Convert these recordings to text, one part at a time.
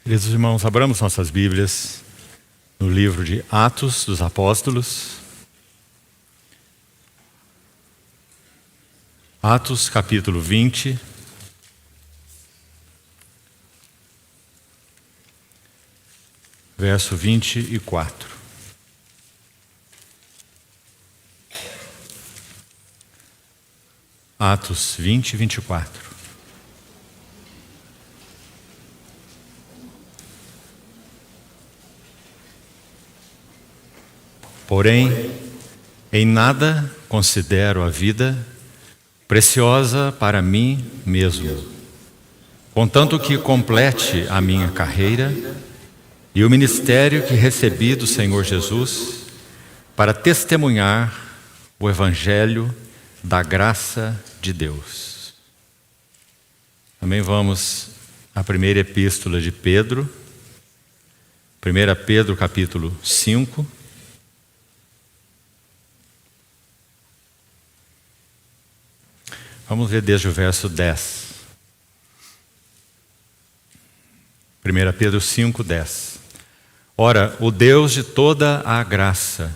Queridos irmãos, abramos nossas Bíblias no livro de Atos dos Apóstolos. Atos capítulo 20. Verso 24. Atos 20, 24. Porém, em nada considero a vida preciosa para mim mesmo, contanto que complete a minha carreira e o ministério que recebi do Senhor Jesus para testemunhar o Evangelho da graça de Deus. Também vamos à primeira epístola de Pedro, 1 Pedro capítulo 5. Vamos ver desde o verso 10. 1 Pedro 5, 10. Ora, o Deus de toda a graça,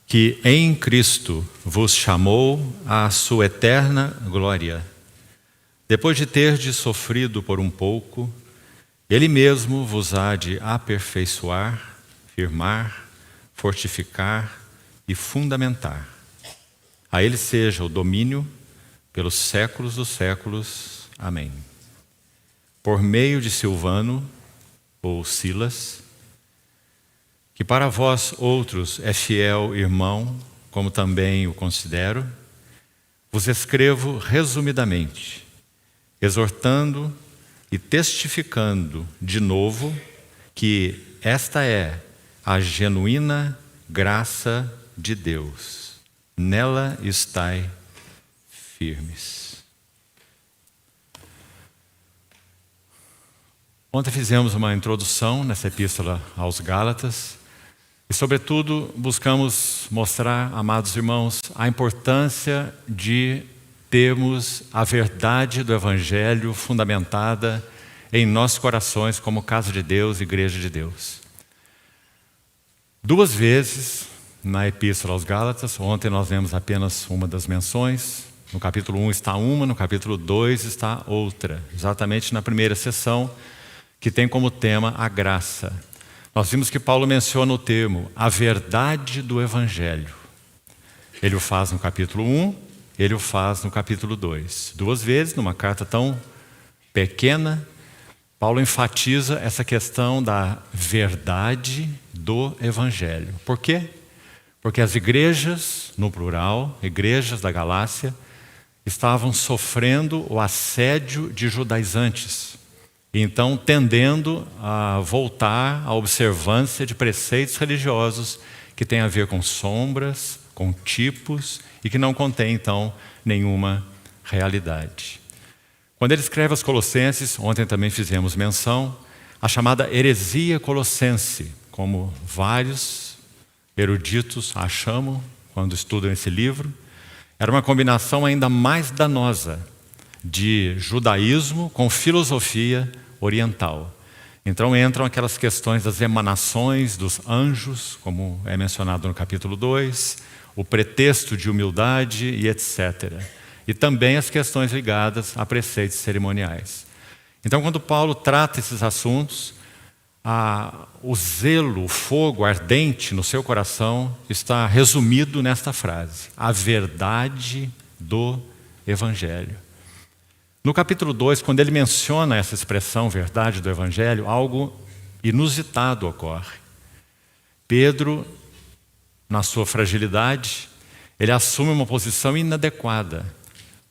que em Cristo vos chamou à sua eterna glória, depois de terdes sofrido por um pouco, Ele mesmo vos há de aperfeiçoar, firmar, fortificar e fundamentar. A Ele seja o domínio pelos séculos dos séculos. Amém. Por meio de Silvano, ou Silas, que para vós outros é fiel irmão, como também o considero, vos escrevo resumidamente, exortando e testificando de novo que esta é a genuína graça de Deus. Nela estai firmes. Ontem fizemos uma introdução nessa epístola aos Gálatas e, sobretudo, buscamos mostrar, amados irmãos, a importância de termos a verdade do Evangelho fundamentada em nossos corações como casa de Deus, igreja de Deus. 2 vezes na epístola aos Gálatas, ontem nós vemos apenas uma das menções. No capítulo 1 está uma, no capítulo 2 está outra. Exatamente na primeira sessão, que tem como tema a graça. Nós vimos que Paulo menciona o termo, a verdade do Evangelho. Ele o faz no capítulo 1, ele o faz no capítulo 2. 2 vezes, numa carta tão pequena, Paulo enfatiza essa questão da verdade do Evangelho. Por quê? Porque as igrejas, no plural, igrejas da Galácia, estavam sofrendo o assédio de judaizantes, e então tendendo a voltar à observância de preceitos religiosos que têm a ver com sombras, com tipos, e que não contém então nenhuma realidade. Quando ele escreve aos Colossenses, ontem também fizemos menção, a chamada heresia colossense, como vários eruditos a chamam quando estudam esse livro, era uma combinação ainda mais danosa de judaísmo com filosofia oriental. Então entram aquelas questões das emanações dos anjos, como é mencionado no capítulo 2, o pretexto de humildade e etc. E também as questões ligadas a preceitos cerimoniais. Então, quando Paulo trata esses assuntos, o zelo, o fogo ardente no seu coração está resumido nesta frase: a verdade do Evangelho. No capítulo 2, quando ele menciona essa expressão, verdade do Evangelho, algo inusitado ocorre. Pedro, na sua fragilidade, ele assume uma posição inadequada.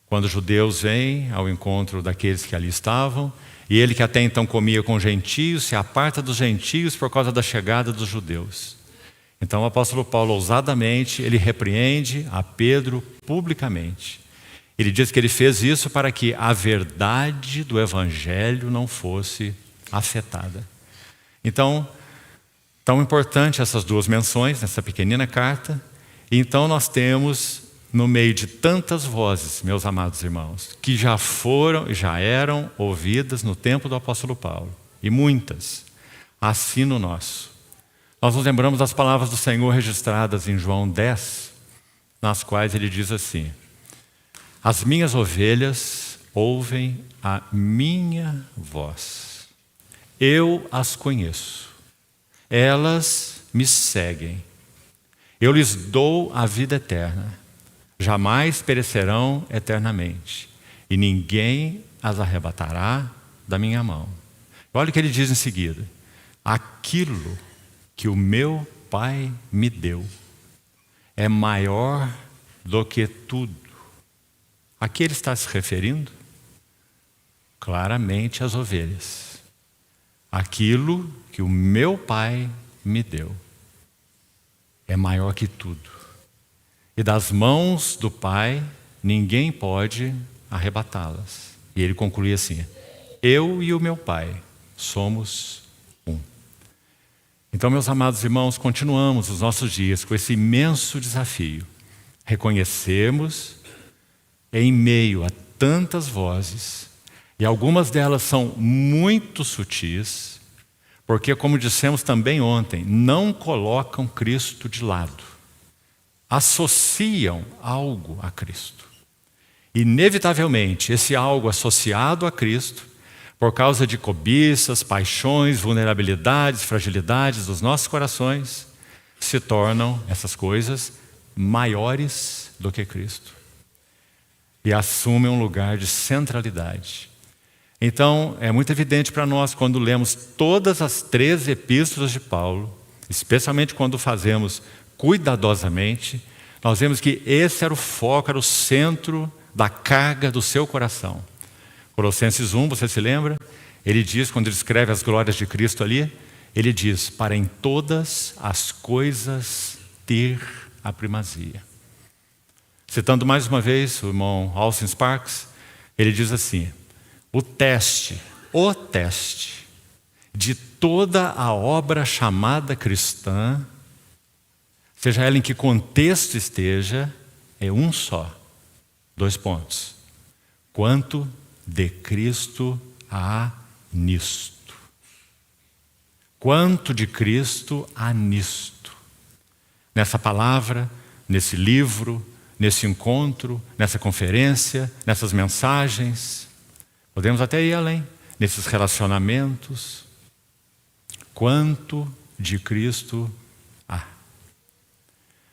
Quando os judeus vêm ao encontro daqueles que ali estavam, e ele que até então comia com gentios, se aparta dos gentios por causa da chegada dos judeus. Então o apóstolo Paulo, ousadamente, ele repreende a Pedro publicamente. Ele diz que ele fez isso para que a verdade do Evangelho não fosse afetada. Então, tão importante essas 2 menções nessa pequenina carta. E então nós temos, no meio de tantas vozes, meus amados irmãos, que já eram ouvidas no tempo do apóstolo Paulo, e muitas, assim no nosso. Nós nos lembramos das palavras do Senhor registradas em João 10, nas quais ele diz assim: as minhas ovelhas ouvem a minha voz. Eu as conheço. Elas me seguem. Eu lhes dou a vida eterna. Jamais perecerão eternamente. E ninguém as arrebatará da minha mão. Olha o que ele diz em seguida: aquilo que o meu Pai me deu é maior do que tudo. A que ele está se referindo? Claramente às ovelhas. Aquilo que o meu Pai me deu é maior que tudo. E das mãos do Pai ninguém pode arrebatá-las. E ele conclui assim: eu e o meu Pai somos um. Então, meus amados irmãos, continuamos os nossos dias com esse imenso desafio. Reconhecermos, em meio a tantas vozes, e algumas delas são muito sutis, porque, como dissemos também ontem, não colocam Cristo de lado. Associam algo a Cristo. Inevitavelmente, esse algo associado a Cristo, por causa de cobiças, paixões, vulnerabilidades, fragilidades dos nossos corações, se tornam, essas coisas, maiores do que Cristo. E assumem um lugar de centralidade. Então, é muito evidente para nós, quando lemos todas as 13 epístolas de Paulo, especialmente quando fazemos cuidadosamente, nós vemos que esse era o foco, era o centro da carga do seu coração. Colossenses 1, você se lembra? Ele diz, quando ele escreve as glórias de Cristo ali, ele diz: para em todas as coisas ter a primazia. Citando mais uma vez o irmão Austin Sparks, ele diz assim: o teste de toda a obra chamada cristã, seja ela em que contexto esteja, é um só. 2 pontos. Quanto de Cristo há nisto? Quanto de Cristo há nisto? Nessa palavra, nesse livro, nesse encontro, nessa conferência, nessas mensagens. Podemos até ir além, nesses relacionamentos. Quanto de Cristo há?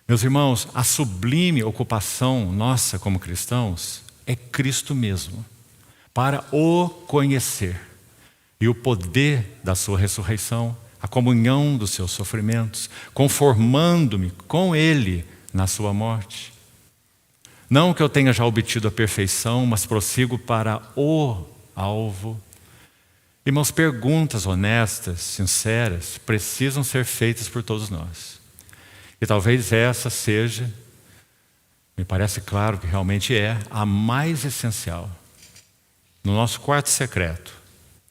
Meus irmãos, a sublime ocupação nossa como cristãos é Cristo mesmo, para o conhecer e o poder da sua ressurreição, a comunhão dos seus sofrimentos, conformando-me com Ele na sua morte. Não que eu tenha já obtido a perfeição, mas prossigo para o alvo. Irmãos, perguntas honestas, sinceras, precisam ser feitas por todos nós. E talvez essa seja, me parece claro que realmente é, a mais essencial. No nosso quarto secreto.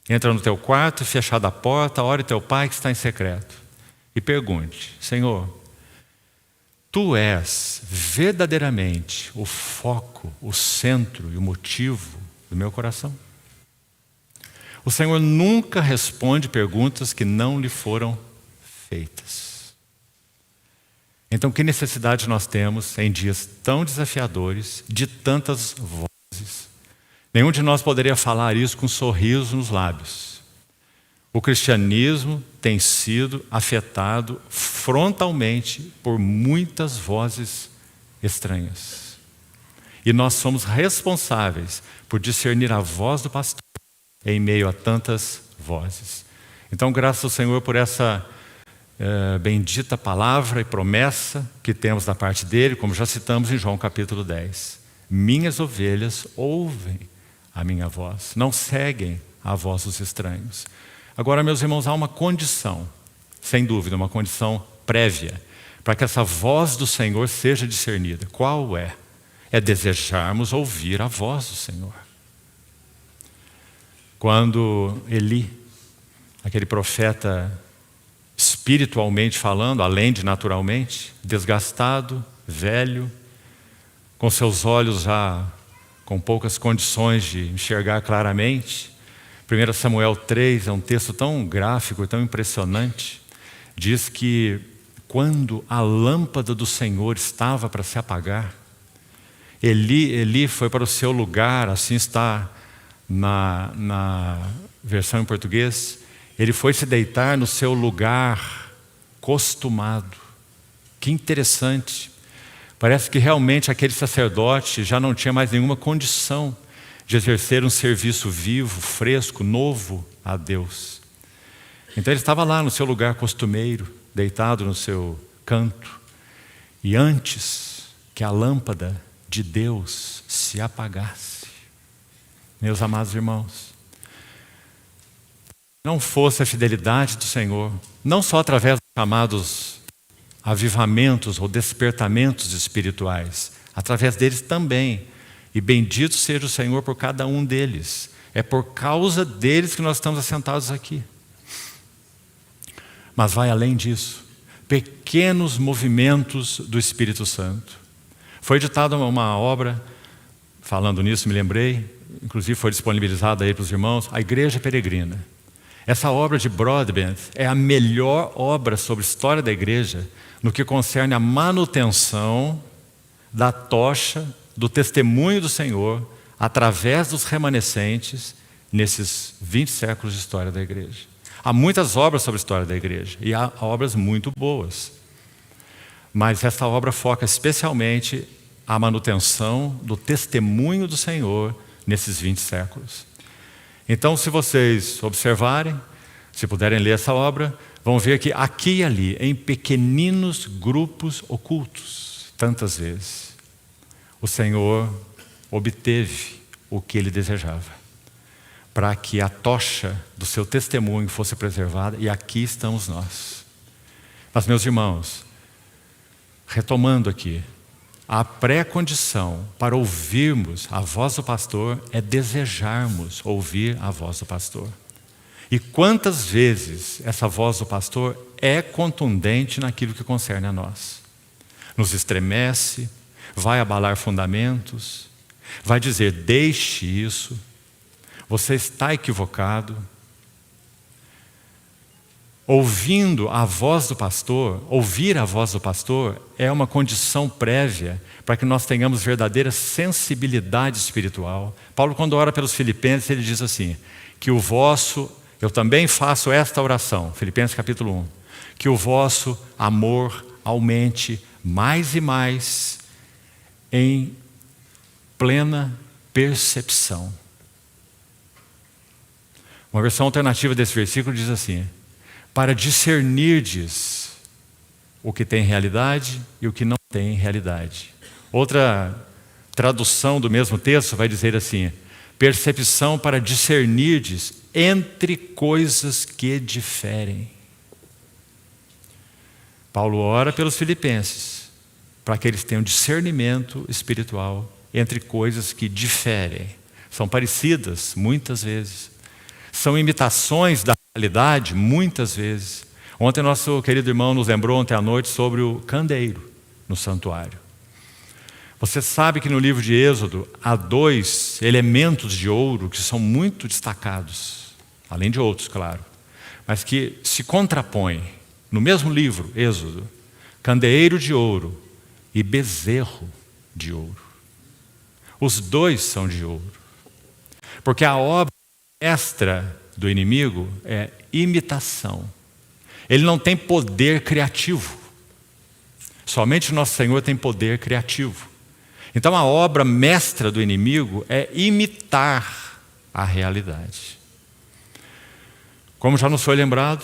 Entra no teu quarto, fechada a porta, ore teu Pai que está em secreto. E pergunte: Senhor, Tu és verdadeiramente o foco, o centro e o motivo do meu coração? O Senhor nunca responde perguntas que não lhe foram feitas. Então, que necessidade nós temos em dias tão desafiadores, de tantas vozes? Nenhum de nós poderia falar isso com um sorriso nos lábios. O cristianismo tem sido afetado frontalmente por muitas vozes estranhas. E nós somos responsáveis por discernir a voz do pastor em meio a tantas vozes. Então, graças ao Senhor por essa bendita palavra e promessa que temos da parte dele, como já citamos em João capítulo 10. Minhas ovelhas ouvem a minha voz, não seguem a voz dos estranhos. Agora, meus irmãos, há uma condição, sem dúvida, uma condição prévia, para que essa voz do Senhor seja discernida. Qual é? É desejarmos ouvir a voz do Senhor. Quando Eli, aquele profeta espiritualmente falando, além de naturalmente, desgastado, velho, com seus olhos já com poucas condições de enxergar claramente, 1 Samuel 3 é um texto tão gráfico, tão impressionante. Diz que quando a lâmpada do Senhor estava para se apagar, Eli foi para o seu lugar, assim está na versão em português, ele foi se deitar no seu lugar costumado. Que interessante. Parece que realmente aquele sacerdote já não tinha mais nenhuma condição de exercer um serviço vivo, fresco, novo a Deus. Então ele estava lá no seu lugar costumeiro, deitado no seu canto. E antes que a lâmpada de Deus se apagasse, meus amados irmãos, não fosse a fidelidade do Senhor, não só através dos chamados avivamentos ou despertamentos espirituais, através deles também, e bendito seja o Senhor por cada um deles. É por causa deles que nós estamos assentados aqui. Mas vai além disso. Pequenos movimentos do Espírito Santo. Foi editada uma obra, falando nisso me lembrei, inclusive foi disponibilizada aí para os irmãos, a Igreja Peregrina. Essa obra de Broadbent é a melhor obra sobre a história da igreja no que concerne a manutenção da tocha do testemunho do Senhor através dos remanescentes nesses 20 séculos de história da igreja. Há muitas obras sobre a história da igreja e há obras muito boas. Mas essa obra foca especialmente a manutenção do testemunho do Senhor nesses 20 séculos. Então, se vocês observarem, se puderem ler essa obra, vão ver que aqui e ali, em pequeninos grupos ocultos, tantas vezes, o Senhor obteve o que Ele desejava, para que a tocha do seu testemunho fosse preservada, e aqui estamos nós. Mas, meus irmãos, retomando aqui, a pré-condição para ouvirmos a voz do pastor é desejarmos ouvir a voz do pastor. E quantas vezes essa voz do pastor é contundente naquilo que concerne a nós? Nos estremece, vai abalar fundamentos, vai dizer, deixe isso, você está equivocado. Ouvindo a voz do pastor, ouvir a voz do pastor é uma condição prévia para que nós tenhamos verdadeira sensibilidade espiritual. Paulo, quando ora pelos filipenses, ele diz assim, que o vosso, eu também faço esta oração, Filipenses capítulo 1, que o vosso amor aumente mais e mais em plena percepção. Uma versão alternativa desse versículo diz assim, para discernirdes o que tem realidade e o que não tem realidade. Outra tradução do mesmo texto vai dizer assim, percepção para discernirdes entre coisas que diferem. Paulo ora pelos filipenses, para que eles tenham discernimento espiritual entre coisas que diferem. São parecidas, muitas vezes. São imitações da realidade, muitas vezes. Ontem nosso querido irmão nos lembrou ontem à noite sobre o candeeiro no santuário. Você sabe que no livro de Êxodo há 2 elementos de ouro que são muito destacados, além de outros, claro, mas que se contrapõem no mesmo livro, Êxodo, candeeiro de ouro e bezerro de ouro. Os 2 são de ouro, porque a obra mestra do inimigo é imitação. Ele não tem poder criativo. Somente o nosso Senhor tem poder criativo. Então a obra mestra do inimigo é imitar a realidade. Como já nos foi lembrado,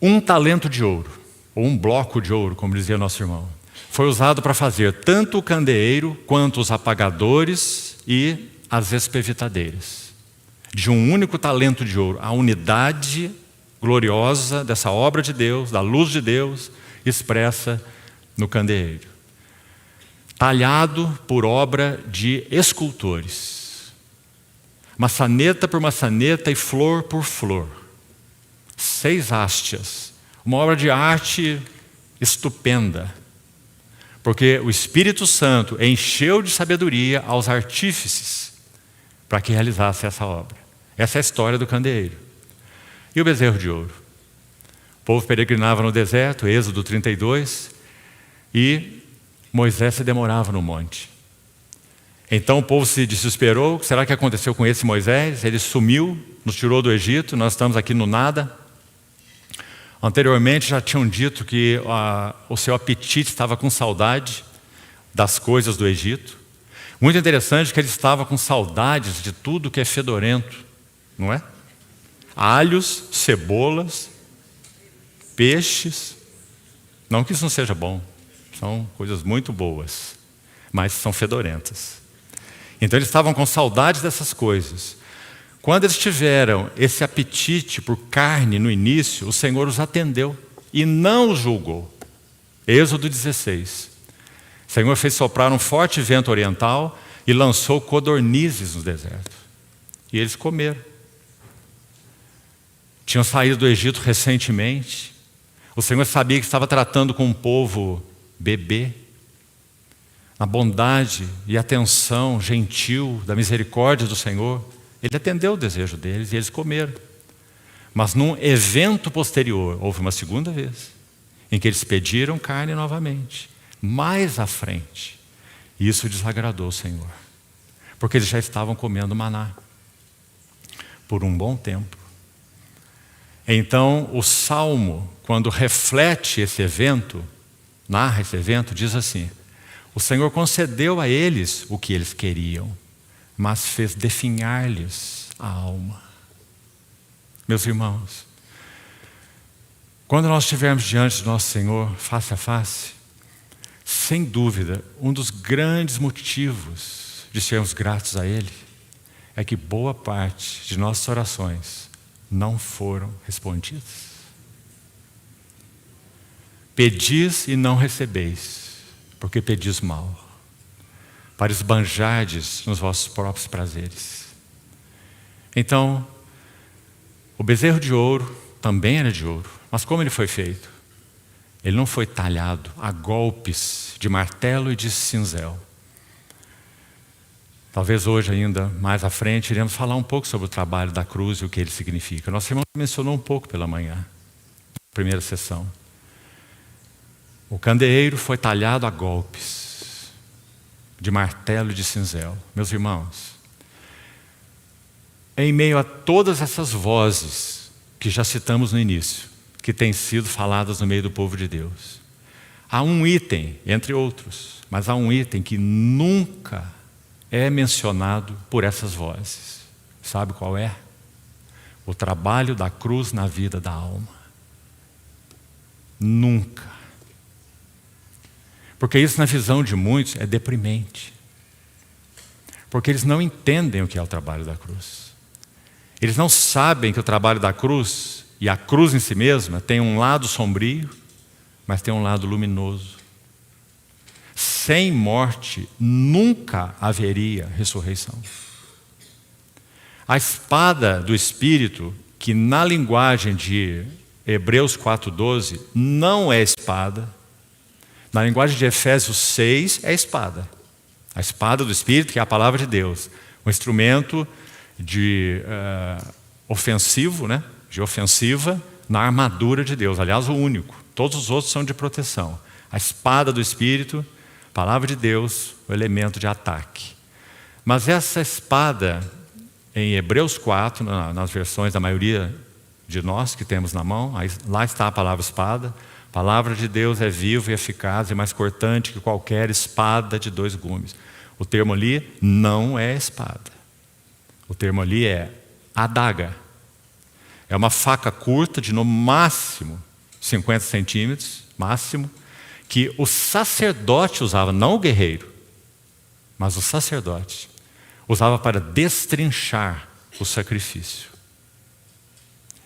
1 talento de ouro, ou 1 bloco de ouro, como dizia nosso irmão, foi usado para fazer tanto o candeeiro quanto os apagadores e as espevitadeiras. De um único talento de ouro, a unidade gloriosa dessa obra de Deus, da luz de Deus, expressa no candeeiro. Talhado por obra de escultores. Maçaneta por maçaneta e flor por flor. 6 hastes. Uma obra de arte estupenda. Porque o Espírito Santo encheu de sabedoria aos artífices para que realizasse essa obra. Essa é a história do candeeiro. E o bezerro de ouro? O povo peregrinava no deserto, Êxodo 32, e Moisés se demorava no monte. Então o povo se desesperou. Será que aconteceu com esse Moisés? Ele sumiu, nos tirou do Egito, nós estamos aqui no nada. Anteriormente já tinham dito que o seu apetite estava com saudade das coisas do Egito. Muito interessante que ele estava com saudades de tudo que é fedorento, não é? Alhos, cebolas, peixes. Não que isso não seja bom, são coisas muito boas, mas são fedorentas. Então eles estavam com saudades dessas coisas. Quando eles tiveram esse apetite por carne no início, o Senhor os atendeu e não os julgou. Êxodo 16. O Senhor fez soprar um forte vento oriental e lançou codornizes no deserto. E eles comeram. Tinham saído do Egito recentemente. O Senhor sabia que estava tratando com um povo bebê. A bondade e atenção gentil da misericórdia do Senhor, Ele atendeu o desejo deles e eles comeram. Mas num evento posterior, houve uma segunda vez, em que eles pediram carne novamente, mais à frente. E isso desagradou o Senhor, porque eles já estavam comendo maná por um bom tempo. Então o Salmo, quando reflete esse evento, narra esse evento, diz assim: o Senhor concedeu a eles o que eles queriam, mas fez definhar-lhes a alma. Meus irmãos, quando nós estivermos diante do nosso Senhor, face a face, sem dúvida, um dos grandes motivos de sermos gratos a Ele é que boa parte de nossas orações não foram respondidas. Pedis e não recebeis, porque pedis mal, para esbanjardes nos vossos próprios prazeres. Então, o bezerro de ouro também era de ouro, mas como ele foi feito? Ele não foi talhado a golpes de martelo e de cinzel. Talvez hoje ainda, mais à frente, iremos falar um pouco sobre o trabalho da cruz e o que ele significa. Nosso irmão mencionou um pouco pela manhã, primeira sessão. O candeeiro foi talhado a golpes de martelo e de cinzel. Meus irmãos, em meio a todas essas vozes que já citamos no início, que têm sido faladas no meio do povo de Deus, há um item, entre outros, mas há um item que nunca é mencionado por essas vozes. Sabe qual é? O trabalho da cruz na vida da alma. Nunca. Porque isso, na visão de muitos, é deprimente. Porque eles não entendem o que é o trabalho da cruz. Eles não sabem que o trabalho da cruz, e a cruz em si mesma, tem um lado sombrio, mas tem um lado luminoso. Sem morte, nunca haveria ressurreição. A espada do Espírito, que na linguagem de Hebreus 4:12, não é espada. Na linguagem de Efésios 6, é espada. A espada do Espírito, que é a palavra de Deus. Um instrumento de ofensivo, né? De ofensiva na armadura de Deus. Aliás, o único. Todos os outros são de proteção. A espada do Espírito, palavra de Deus, o elemento de ataque. Mas essa espada, em Hebreus 4, nas versões da maioria de nós que temos na mão, lá está a palavra espada. A palavra de Deus é viva e eficaz e mais cortante que qualquer espada de 2 gumes. O termo ali não é espada. O termo ali é adaga. É uma faca curta de no máximo 50 centímetros, máximo, que o sacerdote usava, não o guerreiro, mas o sacerdote usava para destrinchar o sacrifício.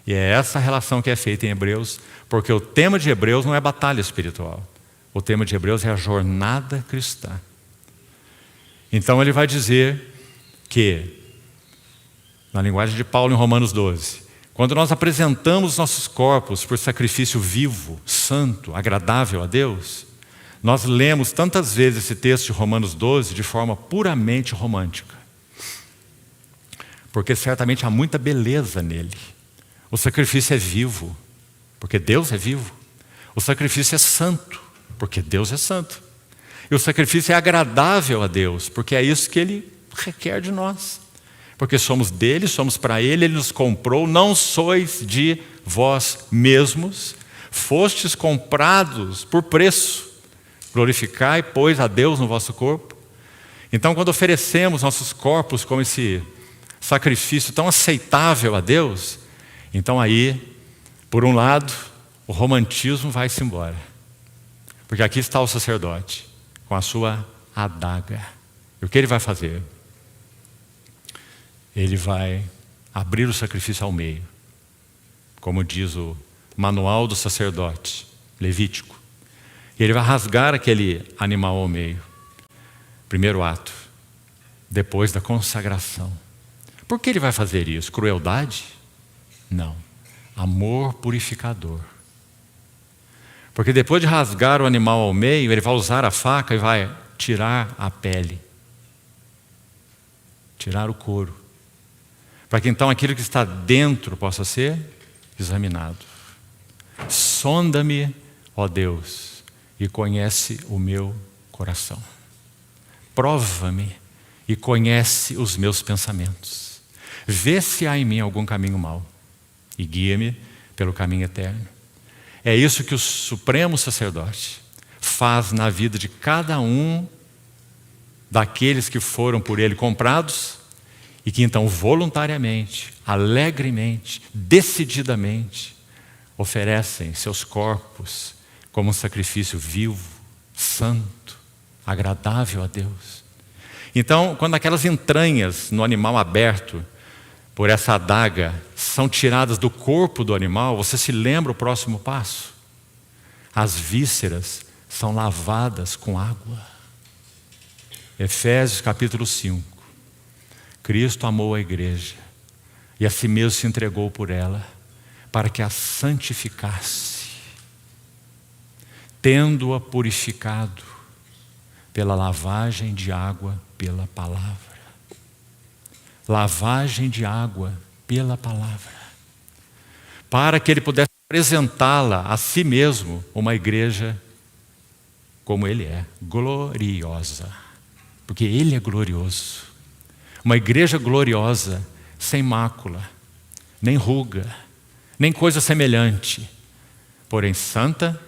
E é essa relação que é feita em Hebreus, porque o tema de Hebreus não é batalha espiritual. O tema de Hebreus é a jornada cristã. Então ele vai dizer que, na linguagem de Paulo em Romanos 12, quando nós apresentamos nossos corpos por sacrifício vivo, santo, agradável a Deus, nós lemos tantas vezes esse texto de Romanos 12 de forma puramente romântica. porque certamente há muita beleza nele. O sacrifício é vivo, porque Deus é vivo. O sacrifício é santo, porque Deus é santo. E o sacrifício é agradável a Deus, porque é isso que Ele requer de nós. Porque somos dele, somos para Ele, Ele nos comprou, não sois de vós mesmos, fostes comprados por preço. Glorificai, pois, a Deus no vosso corpo. Então, quando oferecemos nossos corpos como esse sacrifício tão aceitável a Deus, então aí, por um lado, o romantismo vai-se embora. Porque aqui está o sacerdote, com a sua adaga. E o que ele vai fazer? Ele vai abrir o sacrifício ao meio, como diz o manual do sacerdote levítico. E ele vai rasgar aquele animal ao meio. Primeiro ato, depois da consagração. Por que ele vai fazer isso? Crueldade? Não. Amor purificador. Porque depois de rasgar o animal ao meio, ele vai usar a faca e vai tirar a pele. Tirar o couro. Para que então aquilo que está dentro possa ser examinado. Sonda-me, ó Deus, e conhece o meu coração. Prova-me e conhece os meus pensamentos. Vê se há em mim algum caminho mau e guia-me pelo caminho eterno. É isso que o Supremo Sacerdote faz na vida de cada um daqueles que foram por ele comprados e que então voluntariamente, alegremente, decididamente oferecem seus corpos como um sacrifício vivo, santo, agradável a Deus. Então, quando aquelas entranhas no animal aberto por essa adaga são tiradas do corpo do animal, você se lembra o próximo passo? As vísceras são lavadas com água. Efésios capítulo 5. Cristo amou a igreja e a si mesmo se entregou por ela, para que a santificasse, tendo-a purificado pela lavagem de água pela palavra. Lavagem de água pela palavra. Para que ele pudesse apresentá-la a si mesmo, uma igreja como ele é, gloriosa. Porque ele é glorioso. Uma igreja gloriosa, sem mácula, nem ruga, nem coisa semelhante, porém santa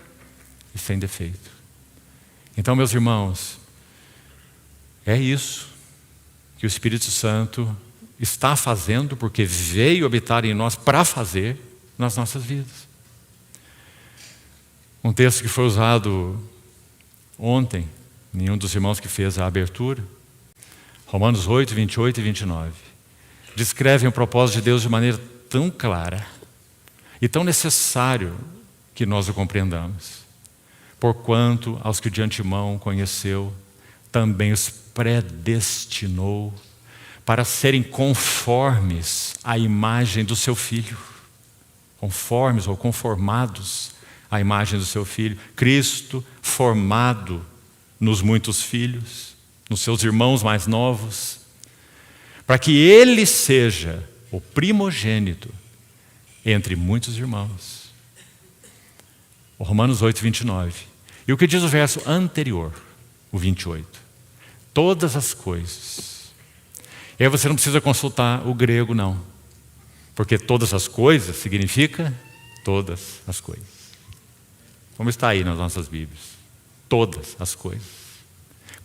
e sem defeito. Então, meus irmãos, é isso que o Espírito Santo está fazendo, porque veio habitar em nós para fazer nas nossas vidas. Um texto que foi usado ontem, nenhum dos irmãos que fez a abertura, Romanos 8, 28 e 29, descrevem o propósito de Deus de maneira tão clara e tão necessário que nós o compreendamos. Porquanto aos que de antemão conheceu, também os predestinou para serem conformes à imagem do seu Filho. Conformes ou conformados à imagem do seu Filho. Cristo formado nos muitos filhos, nos seus irmãos mais novos, para que Ele seja o primogênito entre muitos irmãos. O Romanos 8, 29. E o que diz o verso anterior, o 28? Todas as coisas. E aí você não precisa consultar o grego, não. Porque todas as coisas significa todas as coisas. Como está aí nas nossas Bíblias? Todas as coisas.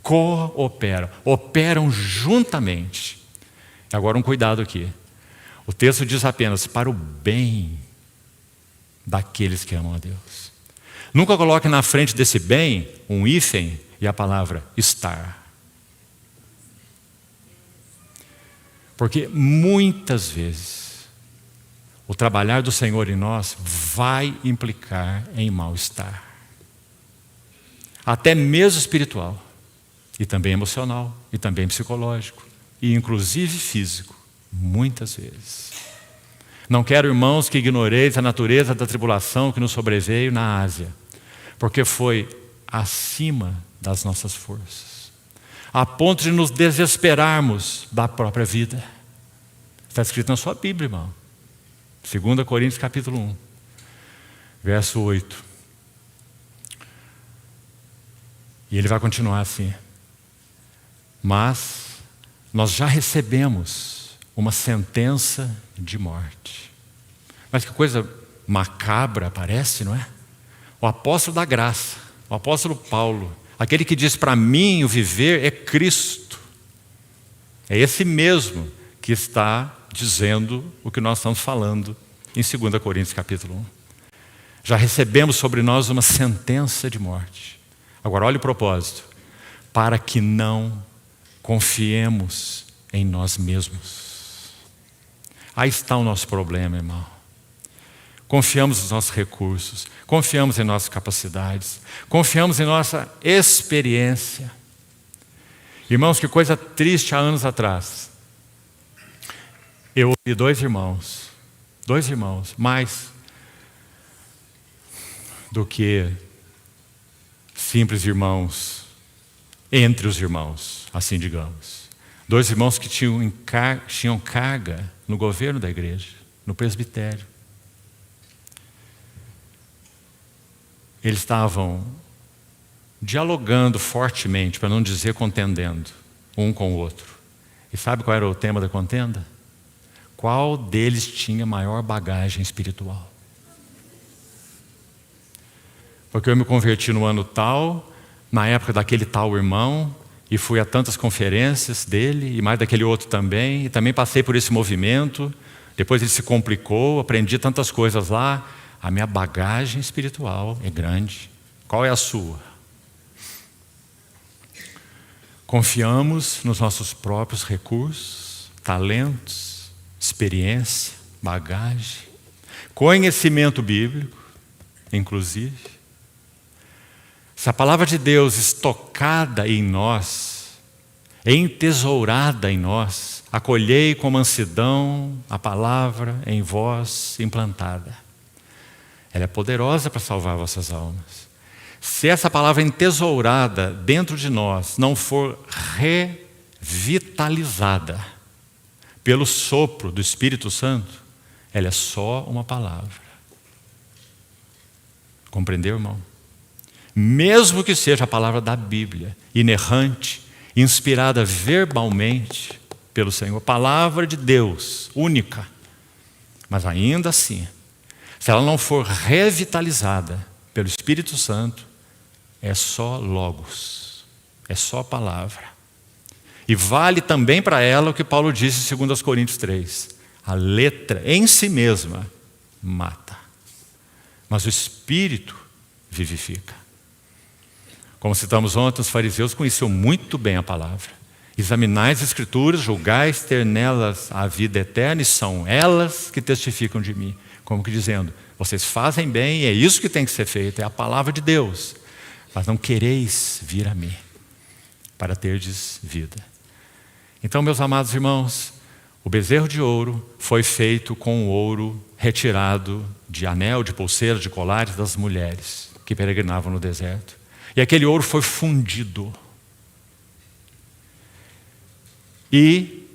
Cooperam, operam juntamente. Agora um cuidado aqui. O texto diz apenas para o bem daqueles que amam a Deus. Nunca coloque na frente desse bem um hífen e a palavra estar. Porque muitas vezes o trabalhar do Senhor em nós vai implicar em mal-estar. Até mesmo espiritual. E também emocional, e também psicológico, e inclusive físico, muitas vezes. Não quero, irmãos, que ignoreis a natureza da tribulação que nos sobreveio na Ásia, porque foi acima das nossas forças, a ponto de nos desesperarmos da própria vida. Está escrito na sua Bíblia, irmão. 2 Coríntios capítulo 1, verso 8. E ele vai continuar assim. Mas nós já recebemos uma sentença de morte. Mas que coisa macabra parece, não é? O apóstolo da graça, o apóstolo Paulo, aquele que diz: para mim o viver é Cristo. É esse mesmo que está dizendo o que nós estamos falando em 2 Coríntios capítulo 1. Já recebemos sobre nós uma sentença de morte. Agora olha o propósito: para que não confiemos em nós mesmos. Aí está o nosso problema, irmão. Confiamos nos nossos recursos, confiamos em nossas capacidades, confiamos em nossa experiência. Irmãos, que coisa triste há anos atrás. Eu ouvi dois irmãos, mais do que simples irmãos, entre os irmãos, assim digamos. Dois irmãos que tinham carga no governo da igreja, no presbitério. Eles estavam dialogando fortemente, para não dizer contendendo, um com o outro. E sabe qual era o tema da contenda? Qual deles tinha maior bagagem espiritual? Porque eu me converti no ano tal, na época daquele tal irmão, e fui a tantas conferências dele, e mais daquele outro também, e também passei por esse movimento. Depois ele se complicou, aprendi tantas coisas lá. A minha bagagem espiritual é grande. Qual é a sua? Confiamos nos nossos próprios recursos, talentos, experiência, bagagem, conhecimento bíblico, inclusive. Se a palavra de Deus estocada em nós, entesourada em nós, acolhei com mansidão a palavra em vós implantada. Ela é poderosa para salvar vossas almas. Se essa palavra entesourada dentro de nós não for revitalizada pelo sopro do Espírito Santo, ela é só uma palavra. Compreendeu, irmão? Mesmo que seja a palavra da Bíblia, inerrante, inspirada verbalmente pelo Senhor, palavra de Deus, única, mas ainda assim, se ela não for revitalizada pelo Espírito Santo, é só logos, é só palavra. E vale também para ela o que Paulo disse em 2 Coríntios 3. A letra em si mesma mata, mas o Espírito vivifica. Como citamos ontem, os fariseus conheciam muito bem a palavra. Examinai as Escrituras, julgais ter nelas a vida eterna, e são elas que testificam de mim. Como que dizendo, vocês fazem bem, e é isso que tem que ser feito, é a palavra de Deus. Mas não quereis vir a mim, para terdes vida. Então, meus amados irmãos, o bezerro de ouro foi feito com o ouro retirado de anel, de pulseira, de colares das mulheres que peregrinavam no deserto. E aquele ouro foi fundido. E,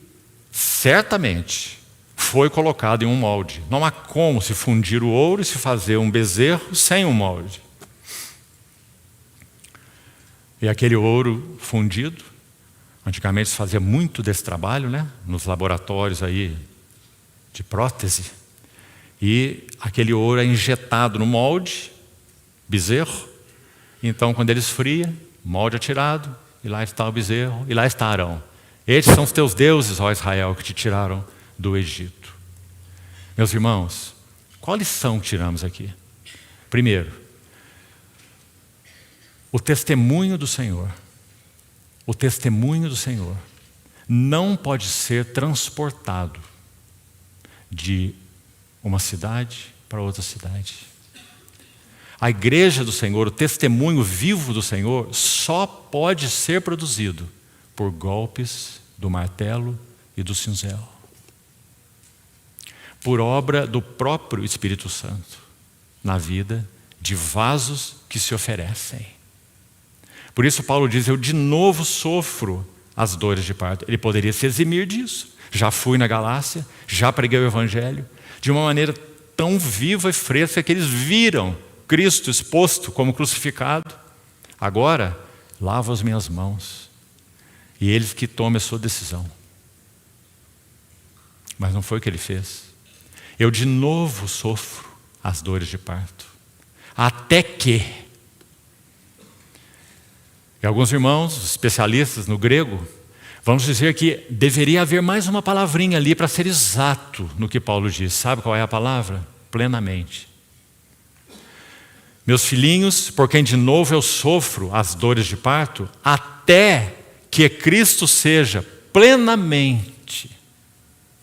certamente, foi colocado em um molde. Não há como se fundir o ouro e se fazer um bezerro sem um molde. E aquele ouro fundido, antigamente se fazia muito desse trabalho, né? Nos laboratórios aí de prótese. E aquele ouro é injetado no molde, bezerro. Então, quando ele esfria, molde é tirado, e lá está o bezerro, e lá está Arão. Estes são os teus deuses, ó Israel, que te tiraram do Egito. Meus irmãos, qual lição tiramos aqui? Primeiro, o testemunho do Senhor não pode ser transportado de uma cidade para outra cidade. A igreja do Senhor, o testemunho vivo do Senhor, só pode ser produzido por golpes do martelo e do cinzel. Por obra do próprio Espírito Santo, na vida de vasos que se oferecem. Por isso Paulo diz, eu de novo sofro as dores de parto. Ele poderia se eximir disso. Já fui na Galácia, já preguei o Evangelho, de uma maneira tão viva e fresca que eles viram Cristo exposto como crucificado. Agora, lavo as minhas mãos. E eles que tomem a sua decisão. Mas não foi o que ele fez. Eu de novo sofro as dores de parto. Até que... E alguns irmãos, especialistas no grego, vamos dizer que deveria haver mais uma palavrinha ali para ser exato no que Paulo diz. Sabe qual é a palavra? Plenamente. Meus filhinhos, por quem de novo eu sofro as dores de parto, até que Cristo seja plenamente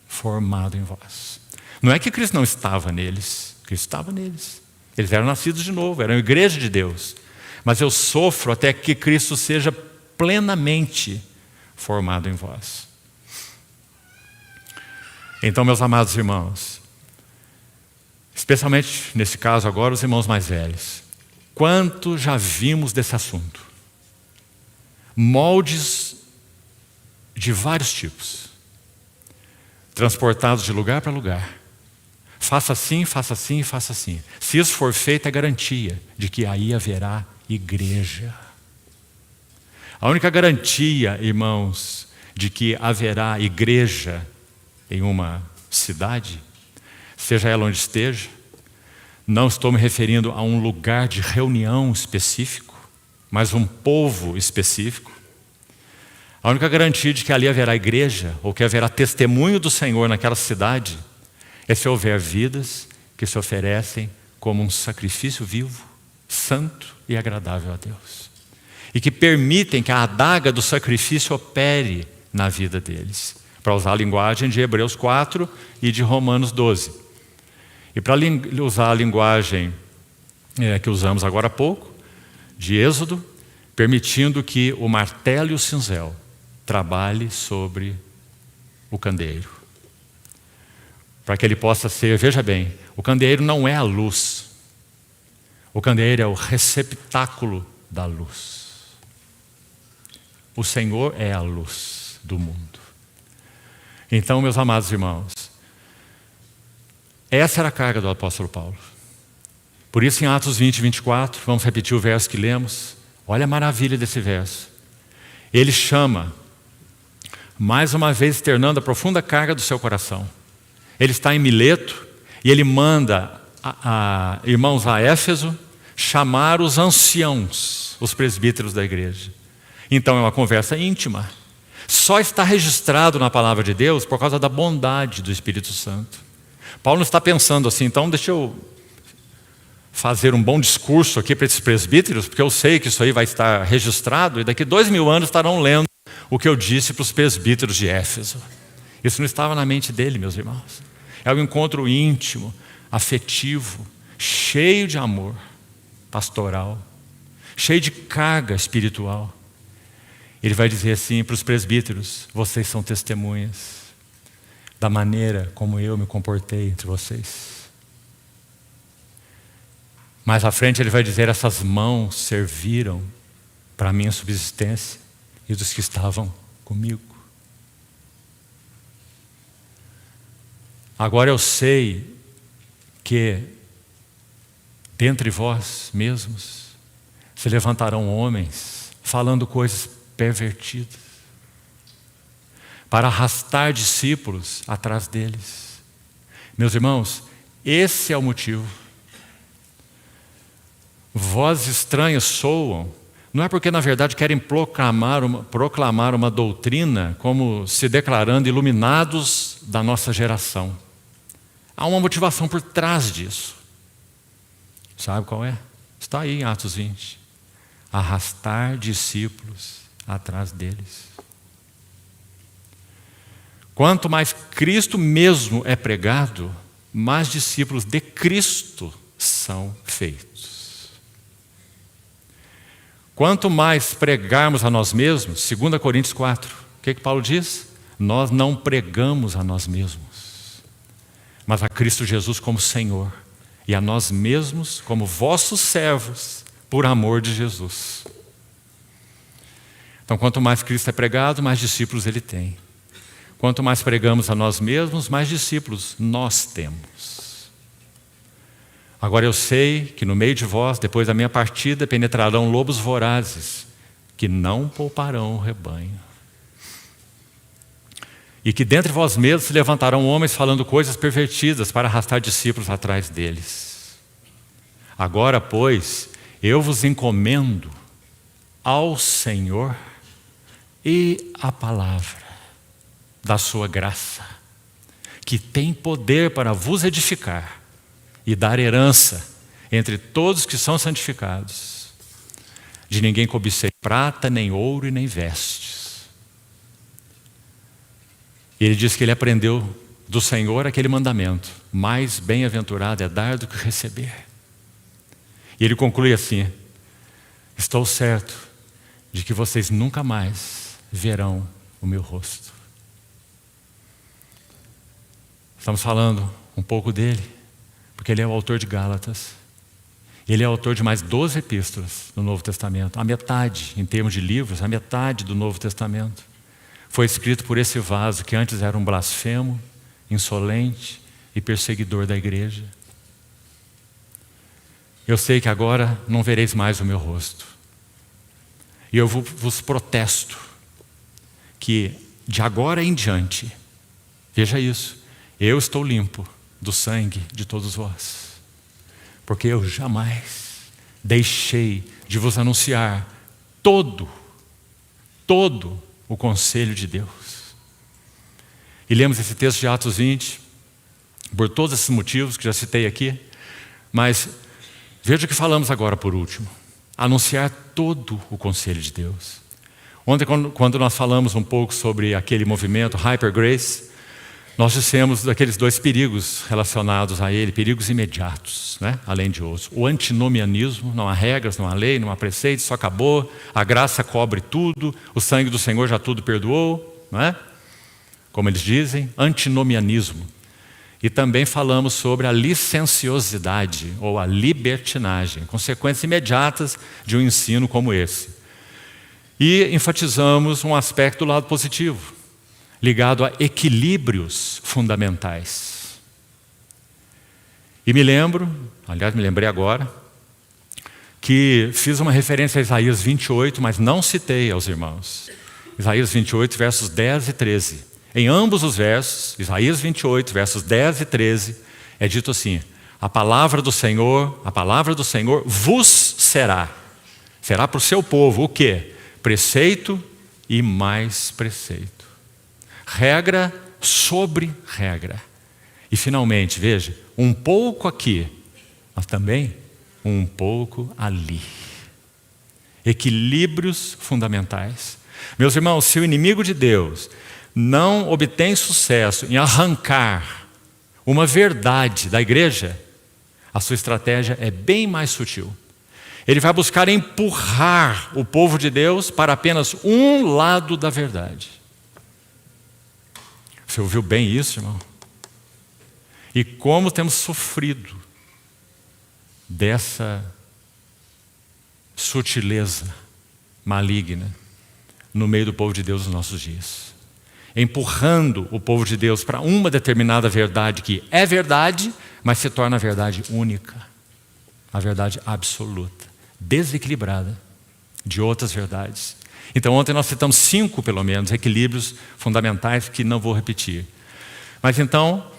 formado em vós. Não é que Cristo não estava neles, Cristo estava neles. Eles eram nascidos de novo, eram a igreja de Deus. Mas eu sofro até que Cristo seja plenamente formado em vós. Então, meus amados irmãos, especialmente nesse caso agora, os irmãos mais velhos, quanto já vimos desse assunto? Moldes de vários tipos, transportados de lugar para lugar. Faça assim, faça assim, faça assim. Se isso for feito, é garantia de que aí haverá igreja. A única garantia, irmãos, de que haverá igreja em uma cidade, seja ela onde esteja, não estou me referindo a um lugar de reunião específico, mas um povo específico. A única garantia de que ali haverá igreja, ou que haverá testemunho do Senhor naquela cidade, é se houver vidas que se oferecem como um sacrifício vivo, santo e agradável a Deus. E que permitem que a adaga do sacrifício opere na vida deles. Para usar a linguagem de Hebreus 4 e de Romanos 12. E para usar a linguagem que usamos agora há pouco, de Êxodo, permitindo que o martelo e o cinzel trabalhe sobre o candeeiro. Para que ele possa ser, veja bem, o candeeiro não é a luz. O candeeiro é o receptáculo da luz. O Senhor é a luz do mundo. Então, meus amados irmãos, essa era a carga do apóstolo Paulo. Por isso, em Atos 20, 24, vamos repetir o verso que lemos. Olha a maravilha desse verso. Ele chama, mais uma vez externando a profunda carga do seu coração. Ele está em Mileto e ele manda irmãos a Éfeso chamar os anciãos, os presbíteros da igreja. Então é uma conversa íntima. Só está registrado na palavra de Deus por causa da bondade do Espírito Santo. Paulo não está pensando assim, então deixa eu fazer um bom discurso aqui para esses presbíteros, porque eu sei que isso aí vai estar registrado e daqui 2000 anos estarão lendo o que eu disse para os presbíteros de Éfeso. Isso não estava na mente dele, meus irmãos. É um encontro íntimo, afetivo, cheio de amor pastoral, cheio de carga espiritual. Ele vai dizer assim para os presbíteros: vocês são testemunhas da maneira como eu me comportei entre vocês. Mais à frente ele vai dizer: essas mãos serviram para a minha subsistência e dos que estavam comigo. Agora eu sei que dentre vós mesmos se levantarão homens falando coisas pervertidas para arrastar discípulos atrás deles. Meus irmãos, esse é o motivo. Vozes estranhas soam, não é porque na verdade querem proclamar uma doutrina como se declarando iluminados da nossa geração. Há uma motivação por trás disso. Sabe qual é? Está aí em Atos 20. Arrastar discípulos atrás deles. Quanto mais Cristo mesmo é pregado, mais discípulos de Cristo são feitos. Quanto mais pregarmos a nós mesmos, 2 Coríntios 4, o que Paulo diz? Nós não pregamos a nós mesmos, mas a Cristo Jesus como Senhor, e a nós mesmos como vossos servos, por amor de Jesus. Então, quanto mais Cristo é pregado, mais discípulos Ele tem. Quanto mais pregamos a nós mesmos, mais discípulos nós temos. Agora eu sei que no meio de vós, depois da minha partida, penetrarão lobos vorazes, que não pouparão o rebanho. E que dentre vós mesmos se levantarão homens falando coisas pervertidas para arrastar discípulos atrás deles. Agora, pois, eu vos encomendo ao Senhor e à palavra da sua graça, que tem poder para vos edificar e dar herança entre todos que são santificados. De ninguém cobicei prata, nem ouro e nem vestes. E ele diz que ele aprendeu do Senhor aquele mandamento: mais bem-aventurado é dar do que receber. E ele conclui assim: estou certo de que vocês nunca mais verão o meu rosto. Estamos falando um pouco dele, porque ele é o autor de Gálatas. Ele é autor de mais 12 epístolas no Novo Testamento. A metade, em termos de livros, a metade do Novo Testamento foi escrito por esse vaso que antes era um blasfemo, insolente e perseguidor da igreja. Eu sei que agora não vereis mais o meu rosto. E eu vos protesto que de agora em diante, veja isso, eu estou limpo do sangue de todos vós, porque eu jamais deixei de vos anunciar todo o conselho de Deus. E lemos esse texto de Atos 20, por todos esses motivos que já citei aqui, mas veja o que falamos agora por último: anunciar todo o conselho de Deus. Ontem, quando nós falamos um pouco sobre aquele movimento Hyper Grace, nós dissemos daqueles dois perigos relacionados a ele, perigos imediatos, né? Além de outros. O antinomianismo: não há regras, não há lei, não há preceitos, só acabou, a graça cobre tudo, o sangue do Senhor já tudo perdoou, não é? Como eles dizem, antinomianismo. E também falamos sobre a licenciosidade ou a libertinagem, consequências imediatas de um ensino como esse. E enfatizamos um aspecto do lado positivo, ligado a equilíbrios fundamentais. E me lembrei agora, que fiz uma referência a Isaías 28, mas não citei aos irmãos. Isaías 28, versos 10 e 13. Em ambos os versos, Isaías 28, versos 10 e 13, é dito assim: a palavra do Senhor vos será. Será para o seu povo o quê? Preceito e mais preceito. Regra sobre regra. E finalmente, veja, um pouco aqui, mas também um pouco ali. Equilíbrios fundamentais. Meus irmãos, se o inimigo de Deus não obtém sucesso em arrancar uma verdade da igreja, a sua estratégia é bem mais sutil. Ele vai buscar empurrar o povo de Deus para apenas um lado da verdade. Você ouviu bem isso, irmão? E como temos sofrido dessa sutileza maligna no meio do povo de Deus nos nossos dias, empurrando o povo de Deus para uma determinada verdade que é verdade, mas se torna a verdade única, a verdade absoluta, desequilibrada de outras verdades. Então ontem nós citamos 5 pelo menos equilíbrios fundamentais que não vou repetir. Mas então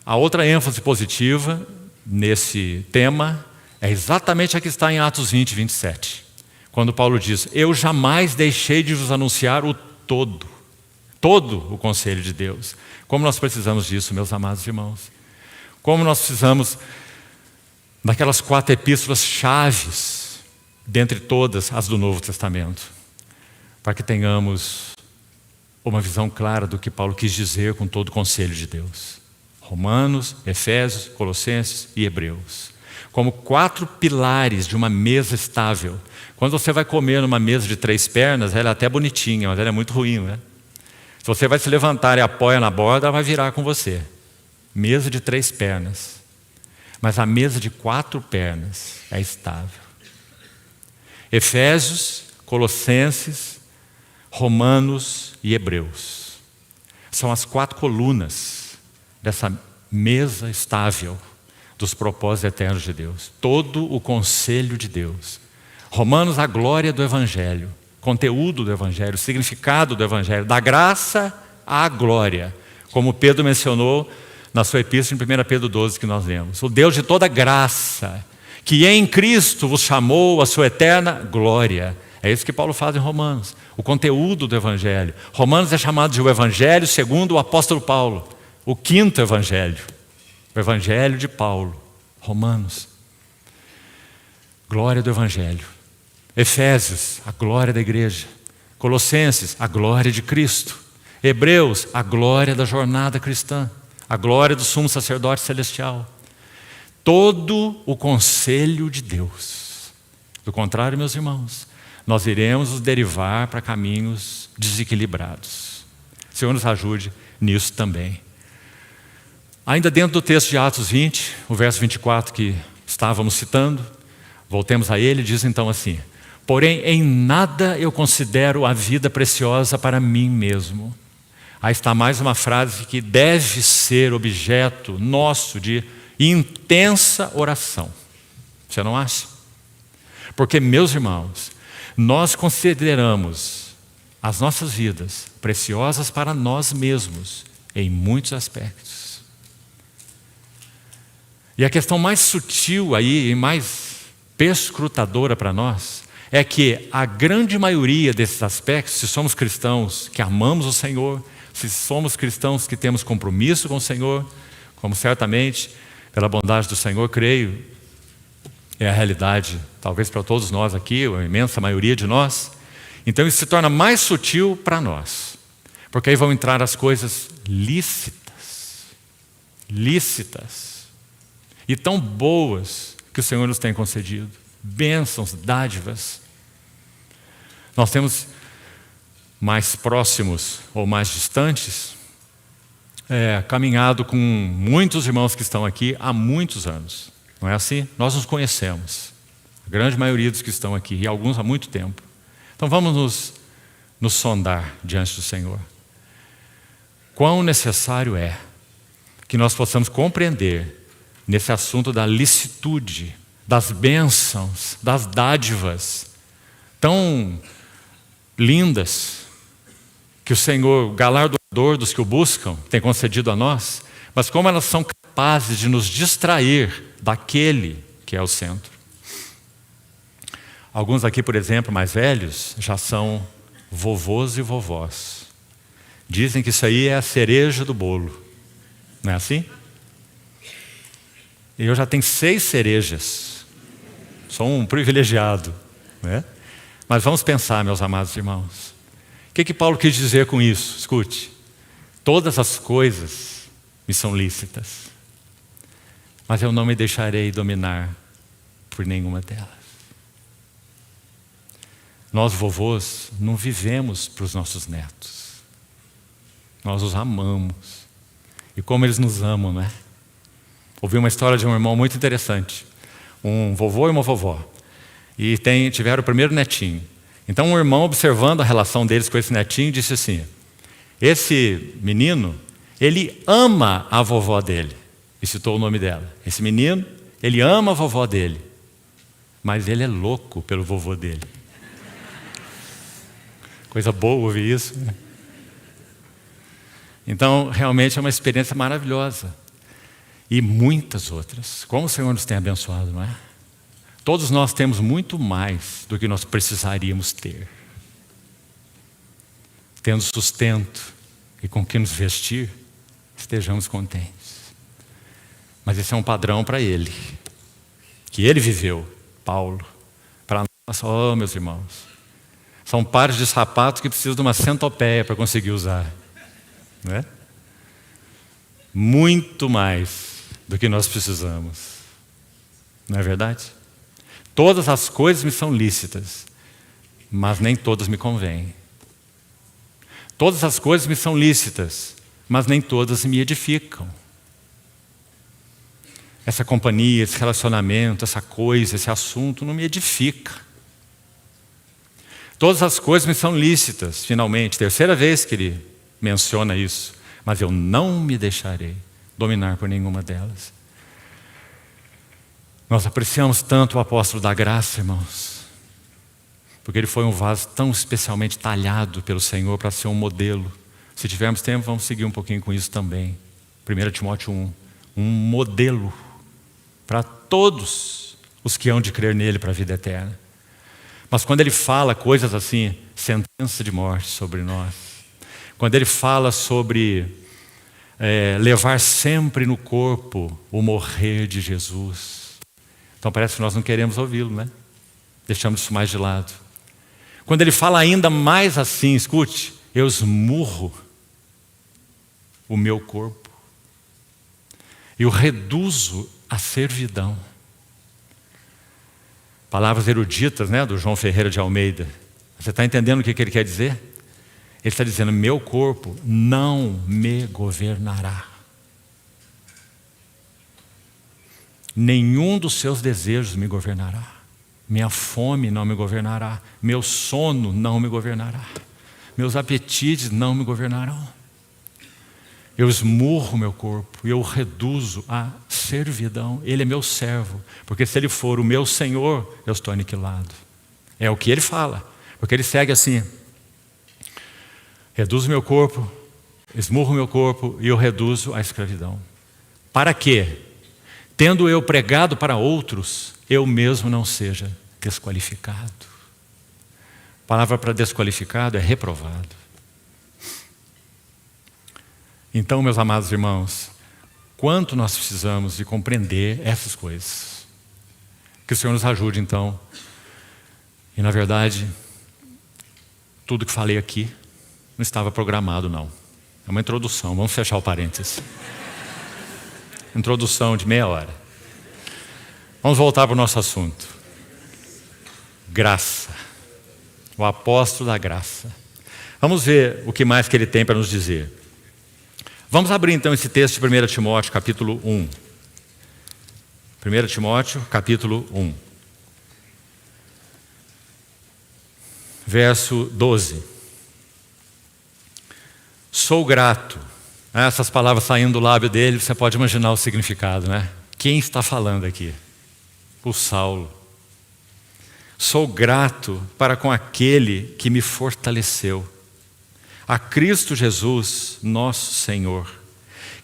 a outra ênfase positiva nesse tema é exatamente a que está em Atos 20, 27. Quando Paulo diz: eu jamais deixei de vos anunciar o todo o conselho de Deus. Como nós precisamos disso, meus amados irmãos. Como nós precisamos daquelas 4 epístolas chaves, dentre todas as do Novo Testamento, para que tenhamos uma visão clara do que Paulo quis dizer com todo o conselho de Deus. Romanos, Efésios, Colossenses e Hebreus. Como 4 pilares de uma mesa estável. Quando você vai comer numa mesa de 3 pernas, ela é até bonitinha, mas ela é muito ruim, né? Se você vai se levantar e apoia na borda, ela vai virar com você. Mesa de 3 pernas. Mas a mesa de 4 pernas é estável. Efésios, Colossenses, Romanos e Hebreus. São as 4 colunas dessa mesa estável dos propósitos eternos de Deus. Todo o conselho de Deus. Romanos, a glória do Evangelho, conteúdo do Evangelho, significado do Evangelho, da graça à glória, como Pedro mencionou na sua epístola em 1 Pedro 12 que nós lemos. O Deus de toda graça, que em Cristo vos chamou a sua eterna glória. É isso que Paulo faz em Romanos, o conteúdo do Evangelho. Romanos é chamado de o Evangelho segundo o apóstolo Paulo, o 5º Evangelho, o Evangelho de Paulo, Romanos. Glória do Evangelho. Efésios, a glória da igreja. Colossenses, a glória de Cristo. Hebreus, a glória da jornada cristã, a glória do sumo sacerdote celestial. Todo o conselho de Deus. Do contrário, meus irmãos, nós iremos nos derivar para caminhos desequilibrados. O Senhor nos ajude nisso também. Ainda dentro do texto de Atos 20, o verso 24 que estávamos citando, voltemos a ele, diz então assim: porém, em nada eu considero a vida preciosa para mim mesmo. Aí está mais uma frase que deve ser objeto nosso de intensa oração. Você não acha? Porque, meus irmãos, nós consideramos as nossas vidas preciosas para nós mesmos em muitos aspectos. E a questão mais sutil aí e mais perscrutadora para nós é que a grande maioria desses aspectos, se somos cristãos que amamos o Senhor, se somos cristãos que temos compromisso com o Senhor, como certamente, pela bondade do Senhor, creio, é a realidade, talvez para todos nós aqui, a imensa maioria de nós, então isso se torna mais sutil para nós, porque aí vão entrar as coisas lícitas, e tão boas que o Senhor nos tem concedido, bênçãos, dádivas. Nós temos mais próximos ou mais distantes, caminhado com muitos irmãos que estão aqui há muitos anos. Não é assim? Nós nos conhecemos, a grande maioria dos que estão aqui, e alguns há muito tempo. Então vamos nos sondar diante do Senhor. Quão necessário é que nós possamos compreender nesse assunto da licitude, das bênçãos, das dádivas tão lindas que o Senhor, galardoador dos que o buscam, tem concedido a nós, mas como elas são capazes de nos distrair daquele que é o centro. Alguns aqui, por exemplo, mais velhos, já são vovôs e vovós. Dizem que isso aí é a cereja do bolo. Não é assim? E eu já tenho 6 cerejas. Sou um privilegiado, né? Mas vamos pensar, meus amados irmãos. O que Paulo quis dizer com isso? Escute. Todas as coisas me são lícitas, mas eu não me deixarei dominar por nenhuma delas. Nós, vovôs, não vivemos para os nossos netos. Nós os amamos. E como eles nos amam, né? Ouvi uma história de um irmão muito interessante. Um vovô e uma vovó. E tiveram o primeiro netinho. Então um irmão, observando a relação deles com esse netinho, disse assim: esse menino, ele ama a vovó dele. E citou o nome dela. Esse menino, ele ama a vovó dele. Mas ele é louco pelo vovô dele. Coisa boa ouvir isso, né? Então, realmente é uma experiência maravilhosa. E muitas outras. Como o Senhor nos tem abençoado, não é? Todos nós temos muito mais do que nós precisaríamos ter. Tendo sustento e com que nos vestir, estejamos contentes. Mas esse é um padrão para ele, que ele viveu, Paulo. Para nós, oh, meus irmãos, são pares de sapatos que precisam de uma centopeia para conseguir usar. Não é? Muito mais do que nós precisamos. Não é verdade? Todas as coisas me são lícitas, mas nem todas me convêm. Todas as coisas me são lícitas, mas nem todas me edificam. Essa companhia, esse relacionamento, essa coisa, esse assunto não me edifica. Todas as coisas me são lícitas, finalmente. Terceira vez que ele menciona isso. Mas eu não me deixarei dominar por nenhuma delas. Nós apreciamos tanto o apóstolo da graça, irmãos. Porque ele foi um vaso tão especialmente talhado pelo Senhor para ser um modelo. Se tivermos tempo, vamos seguir um pouquinho com isso também. 1 Timóteo 1. Um modelo para todos os que hão de crer nele para a vida eterna. Mas quando ele fala coisas assim, sentença de morte sobre nós, quando ele fala sobre levar sempre no corpo o morrer de Jesus, então parece que nós não queremos ouvi-lo, né? Deixamos isso mais de lado. Quando ele fala ainda mais assim, escute, eu esmurro o meu corpo, eu reduzo a servidão. Palavras eruditas, né, do João Ferreira de Almeida. Você está entendendo o que ele quer dizer? Ele está dizendo, meu corpo não me governará. Nenhum dos seus desejos me governará. Minha fome não me governará. Meu sono não me governará. Meus apetites não me governarão. Eu esmurro o meu corpo e eu reduzo a servidão. Ele é meu servo, porque se ele for o meu Senhor, eu estou aniquilado. É o que ele fala, porque ele segue assim: reduzo o meu corpo, esmurro o meu corpo e eu reduzo a escravidão. Para quê? Tendo eu pregado para outros, eu mesmo não seja desqualificado. A palavra para desqualificado é reprovado. Então, meus amados irmãos, quanto nós precisamos de compreender essas coisas. Que o Senhor nos ajude, então. E, na verdade, tudo que falei aqui não estava programado, não. É uma introdução, vamos fechar o parênteses. Introdução de meia hora. Vamos voltar para o nosso assunto. Graça. O apóstolo da graça. Vamos ver o que mais que ele tem para nos dizer. Vamos abrir então esse texto de 1 Timóteo, capítulo 1. 1 Timóteo, capítulo 1. Verso 12. Sou grato. Essas palavras saindo do lábio dele, você pode imaginar o significado, né? Quem está falando aqui? O Saulo. Sou grato para com aquele que me fortaleceu. A Cristo Jesus, nosso Senhor,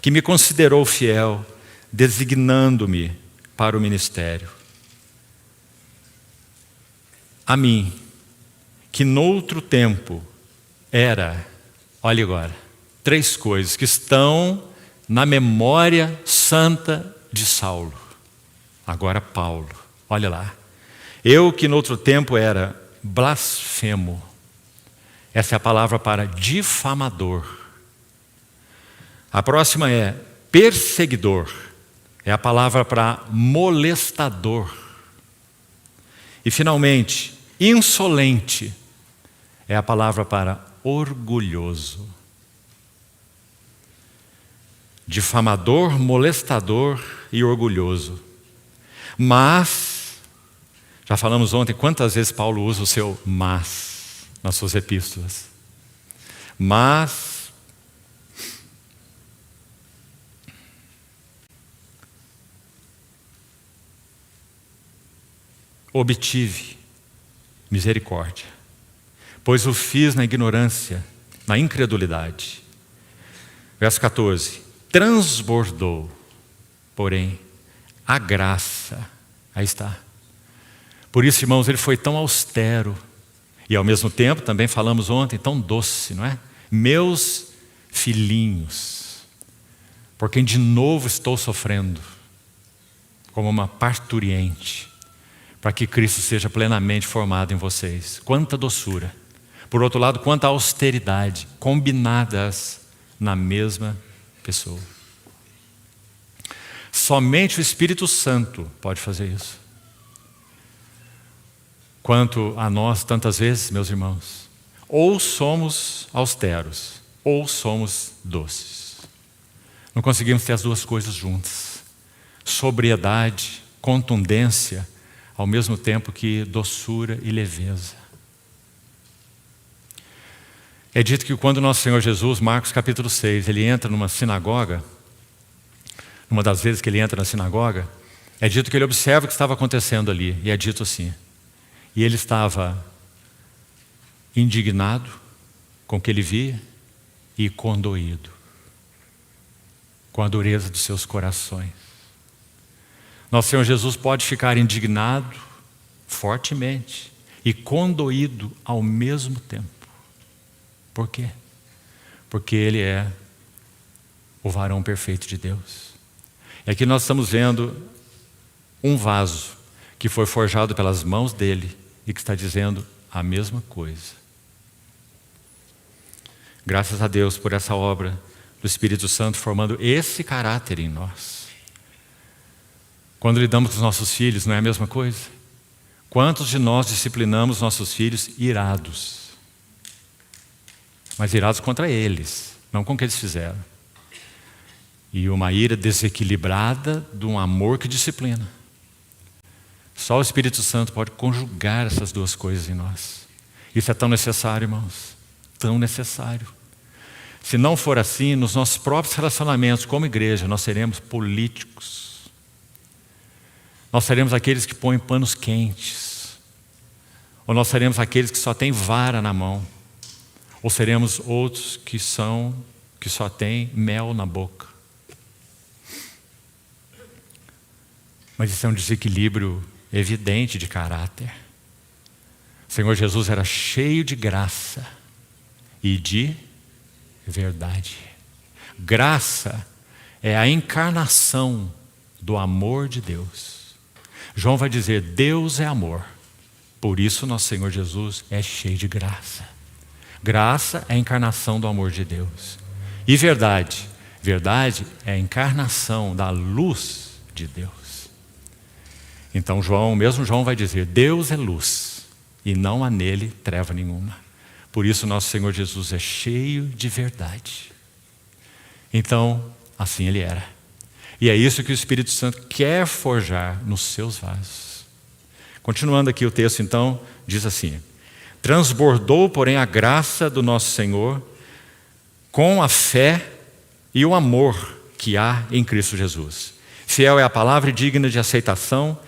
que me considerou fiel, designando-me para o ministério. A mim, que noutro tempo era, olha agora, 3 coisas que estão na memória santa de Saulo. Agora Paulo, olha lá. Eu que noutro tempo era blasfemo. Essa é a palavra para difamador. A próxima é perseguidor. É a palavra para molestador. E finalmente, insolente. É a palavra para orgulhoso. Difamador, molestador e orgulhoso. Mas, já falamos ontem quantas vezes Paulo usa o seu mas nas suas epístolas. Mas obtive misericórdia, pois o fiz na ignorância, na incredulidade. Verso 14. Transbordou, porém, a graça. Aí está. Por isso, irmãos, ele foi tão austero e, ao mesmo tempo, também falamos ontem, tão doce, não é? Meus filhinhos, por quem de novo estou sofrendo, como uma parturiente, para que Cristo seja plenamente formado em vocês. Quanta doçura. Por outro lado, quanta austeridade, combinadas na mesma pessoa. Somente o Espírito Santo pode fazer isso. Quanto a nós, tantas vezes, meus irmãos, ou somos austeros, ou somos doces. Não conseguimos ter as duas coisas juntas. Sobriedade, contundência, ao mesmo tempo que doçura e leveza. É dito que quando nosso Senhor Jesus, Marcos capítulo 6, ele entra numa sinagoga, numa das vezes que ele entra na sinagoga, é dito que ele observa o que estava acontecendo ali, e é dito assim, e ele estava indignado com o que ele via e condoído com a dureza dos seus corações. Nosso Senhor Jesus pode ficar indignado fortemente e condoído ao mesmo tempo. Por quê? Porque Ele é o varão perfeito de Deus. E aqui nós estamos vendo um vaso que foi forjado pelas mãos dele e que está dizendo a mesma coisa. Graças a Deus por essa obra do Espírito Santo formando esse caráter em nós. Quando lidamos com os nossos filhos, não é a mesma coisa? Quantos de nós disciplinamos nossos filhos irados? Mas irados contra eles, não com o que eles fizeram. E uma ira desequilibrada de um amor que disciplina. Só o Espírito Santo pode conjugar essas duas coisas em nós. Isso é tão necessário, irmãos. Tão necessário. Se não for assim, nos nossos próprios relacionamentos como igreja, nós seremos políticos. Nós seremos aqueles que põem panos quentes. Ou nós seremos aqueles que só têm vara na mão. Ou seremos outros que só têm mel na boca. Mas isso é um desequilíbrio evidente de caráter. O Senhor Jesus era cheio de graça e de verdade. Graça é a encarnação do amor de Deus. João vai dizer, Deus é amor. Por isso nosso Senhor Jesus é cheio de graça. Graça é a encarnação do amor de Deus. E verdade? Verdade é a encarnação da luz de Deus. Então mesmo João vai dizer, Deus é luz e não há nele treva nenhuma. Por isso nosso Senhor Jesus é cheio de verdade. Então, assim ele era. E é isso que o Espírito Santo quer forjar nos seus vasos. Continuando aqui o texto então, diz assim, transbordou porém a graça do nosso Senhor com a fé e o amor que há em Cristo Jesus. Fiel é a palavra e digna de aceitação,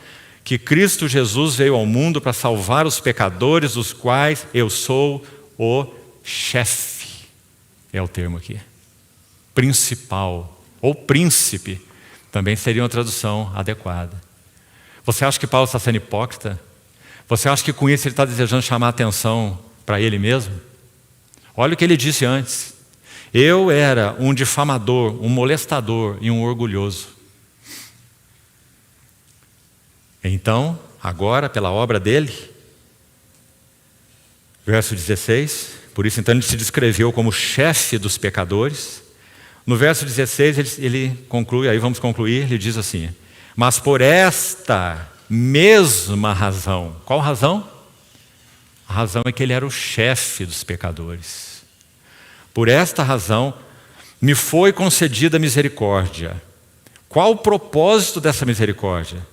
que Cristo Jesus veio ao mundo para salvar os pecadores, dos quais eu sou o chefe. É o termo aqui. Principal, ou príncipe, também seria uma tradução adequada. Você acha que Paulo está sendo hipócrita? Você acha que com isso ele está desejando chamar a atenção para ele mesmo? Olha o que ele disse antes. Eu era um difamador, um molestador e um orgulhoso. Então, agora, pela obra dele, verso 16, por isso então ele se descreveu como chefe dos pecadores. No verso 16 ele conclui, aí vamos concluir, ele diz assim, mas por esta mesma razão, qual razão? A razão é que ele era o chefe dos pecadores. Por esta razão me foi concedida misericórdia. Qual o propósito dessa misericórdia?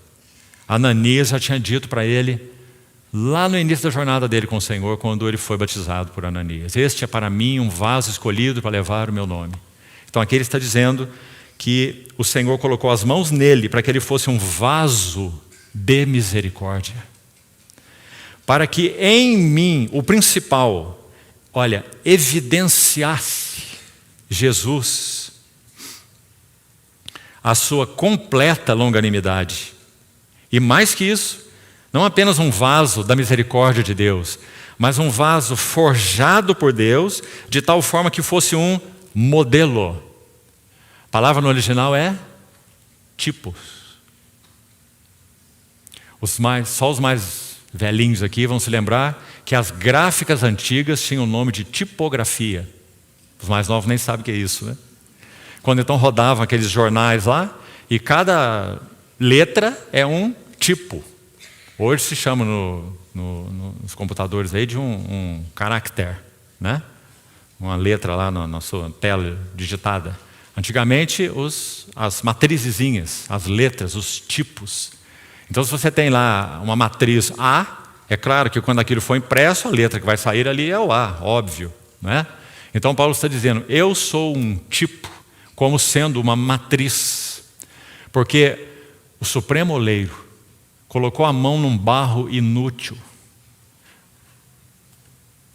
Ananias já tinha dito para ele, lá no início da jornada dele com o Senhor, quando ele foi batizado por Ananias, este é para mim um vaso escolhido para levar o meu nome. Então aqui ele está dizendo que o Senhor colocou as mãos nele para que ele fosse um vaso de misericórdia. Para que em mim, o principal, evidenciasse Jesus, a sua completa longanimidade. E mais que isso, não apenas um vaso da misericórdia de Deus, mas um vaso forjado por Deus, de tal forma que fosse um modelo. A palavra no original é tipos. Só os mais velhinhos aqui vão se lembrar que as gráficas antigas tinham o nome de tipografia. Os mais novos nem sabem o que é isso, né? Quando então rodavam aqueles jornais lá, e cada letra é um tipo. Hoje se chama nos computadores aí de um caractere, né? Uma letra lá na sua tela digitada. Antigamente as matrizezinhas, as letras, os tipos. Então se você tem lá uma matriz A, é claro que quando aquilo for impresso, a letra que vai sair ali é o A, óbvio, né? Então Paulo está dizendo, eu sou um tipo, como sendo uma matriz, porque o Supremo Oleiro colocou a mão num barro inútil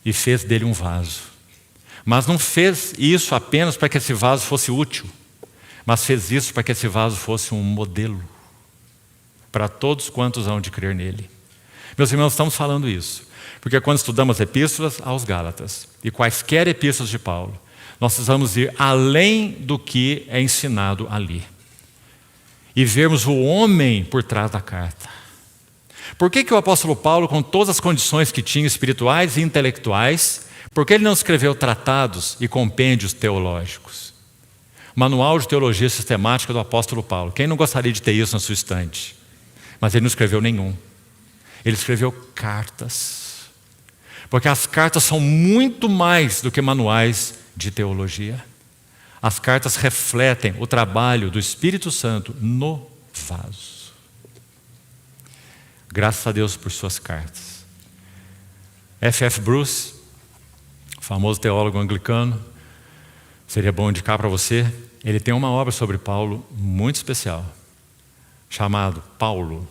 e fez dele um vaso. Mas não fez isso apenas para que esse vaso fosse útil, mas fez isso para que esse vaso fosse um modelo para todos quantos hão de crer nele. Meus irmãos, estamos falando isso, porque quando estudamos epístolas aos Gálatas e quaisquer epístolas de Paulo, nós precisamos ir além do que é ensinado ali e vermos o homem por trás da carta. Por que o apóstolo Paulo, com todas as condições que tinha espirituais e intelectuais, por que ele não escreveu tratados e compêndios teológicos? Manual de Teologia Sistemática do apóstolo Paulo. Quem não gostaria de ter isso na sua estante? Mas ele não escreveu nenhum. Ele escreveu cartas. Porque as cartas são muito mais do que manuais de teologia. As cartas refletem o trabalho do Espírito Santo no vaso. Graças a Deus por suas cartas. F.F. Bruce, famoso teólogo anglicano, seria bom indicar para você, ele tem uma obra sobre Paulo muito especial, chamado Paulo,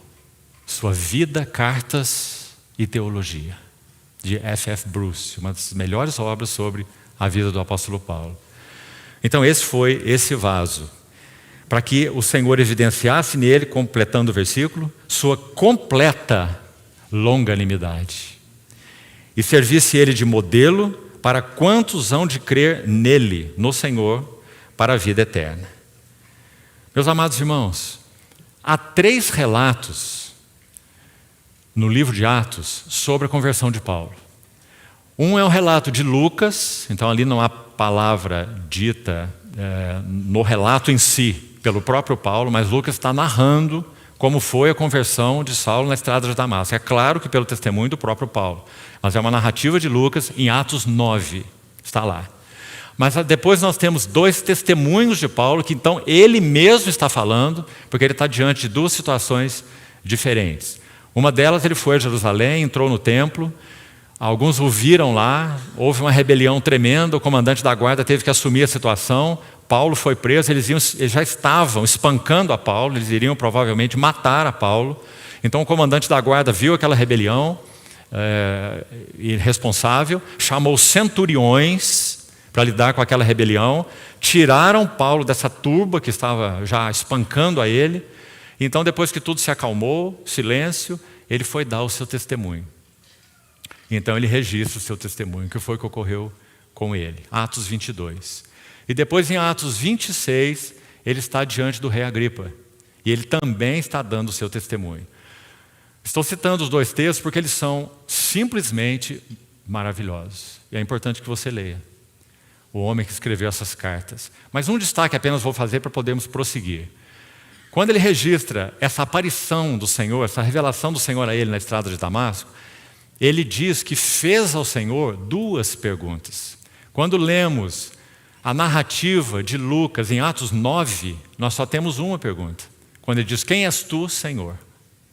Sua Vida, Cartas e Teologia, de F.F. Bruce, uma das melhores obras sobre a vida do apóstolo Paulo. Então esse foi esse vaso, para que o Senhor evidenciasse nele, completando o versículo, sua completa longanimidade. E servisse ele de modelo para quantos hão de crer nele, no Senhor, para a vida eterna. Meus amados irmãos, há 3 relatos no livro de Atos sobre a conversão de Paulo. Um é o relato de Lucas, então ali não há palavra dita no relato em si, pelo próprio Paulo, mas Lucas está narrando como foi a conversão de Saulo na estrada de Damasco. É claro que pelo testemunho do próprio Paulo, mas é uma narrativa de Lucas em Atos 9, está lá. Mas depois nós temos 2 testemunhos de Paulo, que então ele mesmo está falando, porque ele está diante de 2 situações diferentes. Uma delas, ele foi a Jerusalém, entrou no templo, alguns o viram lá, houve uma rebelião tremenda, o comandante da guarda teve que assumir a situação, Paulo foi preso, eles já estavam espancando a Paulo, eles iriam provavelmente matar a Paulo. Então o comandante da guarda viu aquela rebelião irresponsável, chamou centuriões para lidar com aquela rebelião, tiraram Paulo dessa turba que estava já espancando a ele. Então depois que tudo se acalmou, silêncio, ele foi dar o seu testemunho. Então ele registra o seu testemunho, que foi o que ocorreu com ele. Atos 22. E depois em Atos 26, ele está diante do rei Agripa. E ele também está dando o seu testemunho. Estou citando os 2 textos porque eles são simplesmente maravilhosos. E é importante que você leia. O homem que escreveu essas cartas. Mas um destaque apenas vou fazer para podermos prosseguir. Quando ele registra essa aparição do Senhor, essa revelação do Senhor a ele na estrada de Damasco, ele diz que fez ao Senhor 2 perguntas. Quando lemos a narrativa de Lucas em Atos 9, nós só temos uma pergunta. Quando ele diz, quem és tu, Senhor?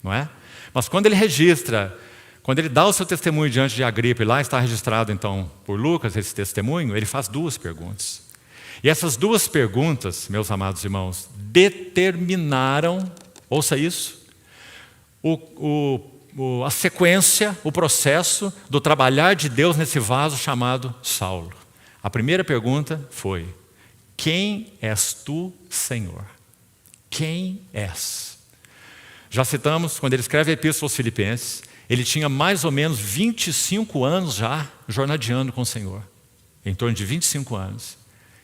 Não é? Mas quando ele registra, quando ele dá o seu testemunho diante de Agripa, e lá está registrado então por Lucas esse testemunho, ele faz 2 perguntas. E essas 2 perguntas, meus amados irmãos, determinaram, ouça isso, a sequência, o processo do trabalhar de Deus nesse vaso chamado Saulo. A primeira pergunta foi, quem és tu, Senhor? Quem és? Já citamos, quando ele escreve a Epístola aos Filipenses, ele tinha mais ou menos 25 anos já jornadeando com o Senhor. Em torno de 25 anos.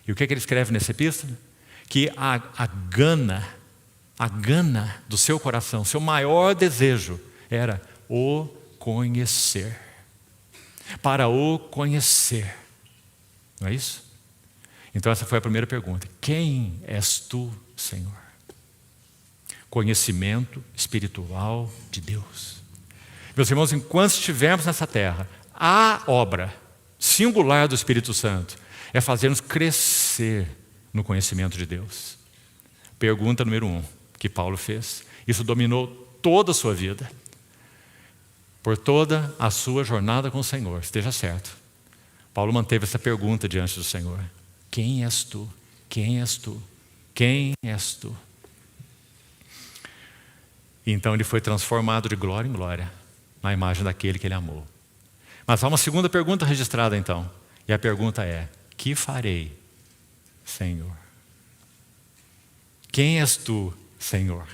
E o que ele escreve nessa epístola? Que a gana do seu coração, seu maior desejo era o conhecer. Para o conhecer. Não é isso? Então essa foi a primeira pergunta. Quem és tu, Senhor? Conhecimento espiritual de Deus. Meus irmãos, enquanto estivermos nessa terra, a obra singular do Espírito Santo é fazer-nos crescer no conhecimento de Deus. Pergunta número 1 que Paulo fez. Isso dominou toda a sua vida. Por toda a sua jornada com o Senhor, esteja certo. Paulo manteve essa pergunta diante do Senhor: quem és tu? Quem és tu? Quem és tu? E então ele foi transformado de glória em glória na imagem daquele que ele amou. Mas há uma segunda pergunta registrada então. E a pergunta é: que farei, Senhor? Quem és tu, Senhor?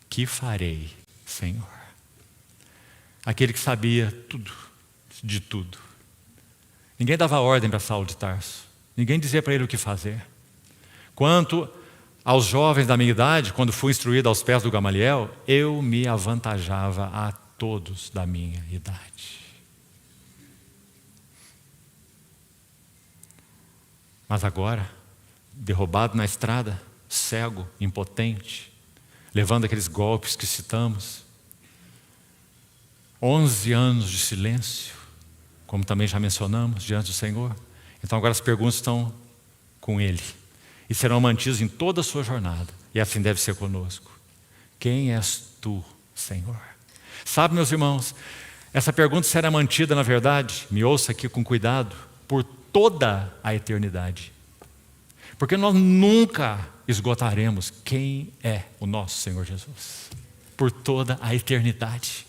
Que farei, Senhor? Aquele que sabia tudo, de tudo. Ninguém dava ordem para Saulo de Tarso. Ninguém dizia para ele o que fazer. Quanto aos jovens da minha idade, quando fui instruído aos pés do Gamaliel, eu me avantajava a todos da minha idade. Mas agora, derrubado na estrada, cego, impotente, levando aqueles golpes que citamos, 11 anos de silêncio, como também já mencionamos, diante do Senhor. Então agora as perguntas estão com Ele e serão mantidas em toda a sua jornada. E assim deve ser conosco. Quem és tu, Senhor? Sabe, meus irmãos, essa pergunta será mantida, na verdade, me ouça aqui com cuidado, por toda a eternidade. Porque nós nunca esgotaremos quem é o nosso Senhor Jesus. Por toda a eternidade.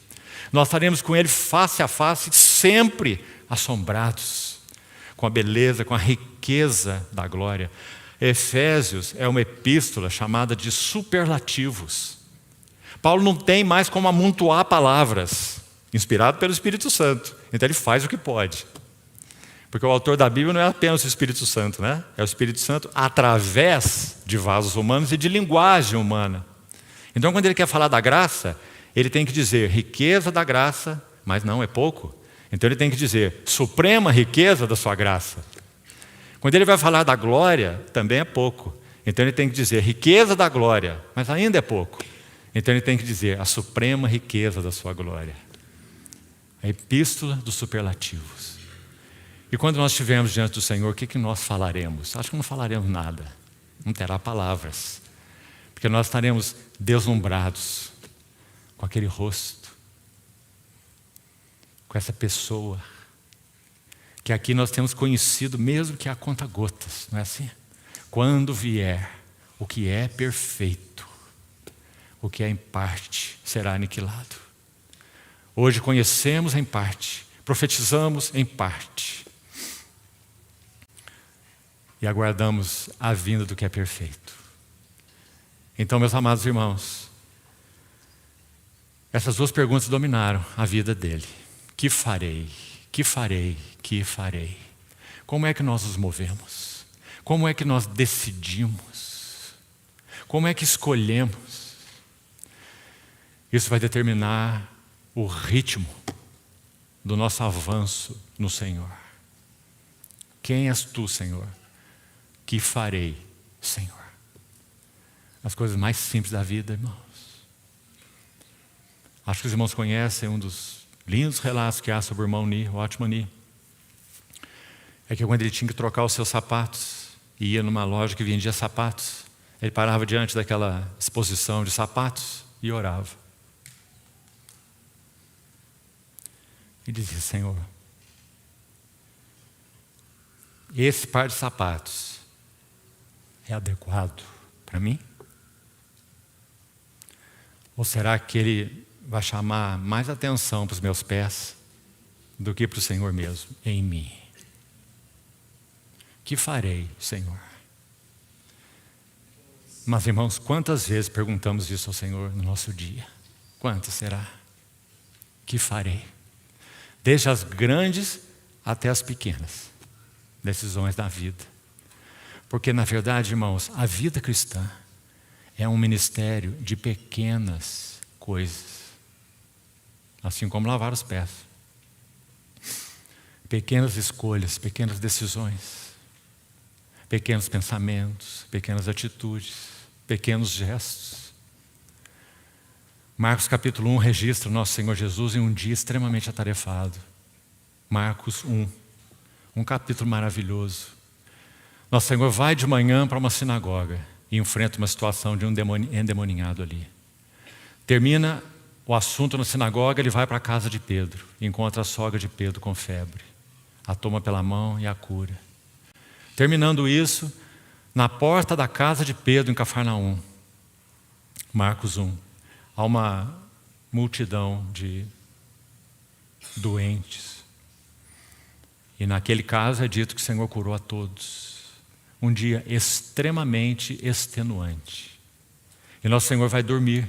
Nós estaremos com Ele face a face, sempre assombrados com a beleza, com a riqueza da glória. Efésios é uma epístola chamada de superlativos. Paulo não tem mais como amontoar palavras, inspirado pelo Espírito Santo. Então ele faz o que pode. Porque o autor da Bíblia não é apenas o Espírito Santo, né? É o Espírito Santo através de vasos humanos e de linguagem humana. Então quando ele quer falar da graça, ele tem que dizer riqueza da graça, mas não é pouco. Então ele tem que dizer suprema riqueza da sua graça. Quando ele vai falar da glória, também é pouco. Então ele tem que dizer riqueza da glória, mas ainda é pouco. Então ele tem que dizer a suprema riqueza da sua glória. A epístola dos superlativos. E quando nós estivermos diante do Senhor, o que nós falaremos? Acho que não falaremos nada. Não terá palavras. Porque nós estaremos deslumbrados com aquele rosto, com essa pessoa, que aqui nós temos conhecido mesmo que a conta-gotas, não é assim? Quando vier o que é perfeito, o que é em parte será aniquilado. Hoje conhecemos em parte, profetizamos em parte, e aguardamos a vinda do que é perfeito. Então, meus amados irmãos, essas duas perguntas dominaram a vida dele. Que farei? Que farei? Que farei? Como é que nós nos movemos? Como é que nós decidimos? Como é que escolhemos? Isso vai determinar o ritmo do nosso avanço no Senhor. Quem és tu, Senhor? Que farei, Senhor? As coisas mais simples da vida, irmãos. Acho que os irmãos conhecem um dos lindos relatos que há sobre o irmão Ni, o ótimo Ni. É que quando ele tinha que trocar os seus sapatos, e ia numa loja que vendia sapatos, ele parava diante daquela exposição de sapatos e orava. E dizia: Senhor, esse par de sapatos é adequado para mim? Ou será que ele vai chamar mais atenção para os meus pés do que para o Senhor mesmo, em mim? Que farei, Senhor? Mas, irmãos, quantas vezes perguntamos isso ao Senhor no nosso dia? Quantas será? Que farei? Desde as grandes até as pequenas decisões da vida. Porque, na verdade, irmãos, a vida cristã é um ministério de pequenas coisas. Assim como lavar os pés. Pequenas escolhas, pequenas decisões. Pequenos pensamentos, pequenas atitudes, pequenos gestos. Marcos capítulo 1 registra o nosso Senhor Jesus em um dia extremamente atarefado. Marcos 1, um capítulo maravilhoso. Nosso Senhor vai de manhã para uma sinagoga e enfrenta uma situação de um endemoninhado ali. Termina o assunto na sinagoga, ele vai para a casa de Pedro e encontra a sogra de Pedro com febre. a toma pela mão e a cura. Terminando isso, na porta da casa de Pedro, em Cafarnaum, Marcos 1, há uma multidão de doentes. E naquele caso é dito que o Senhor curou a todos. Um dia extremamente extenuante. E nosso Senhor vai dormir.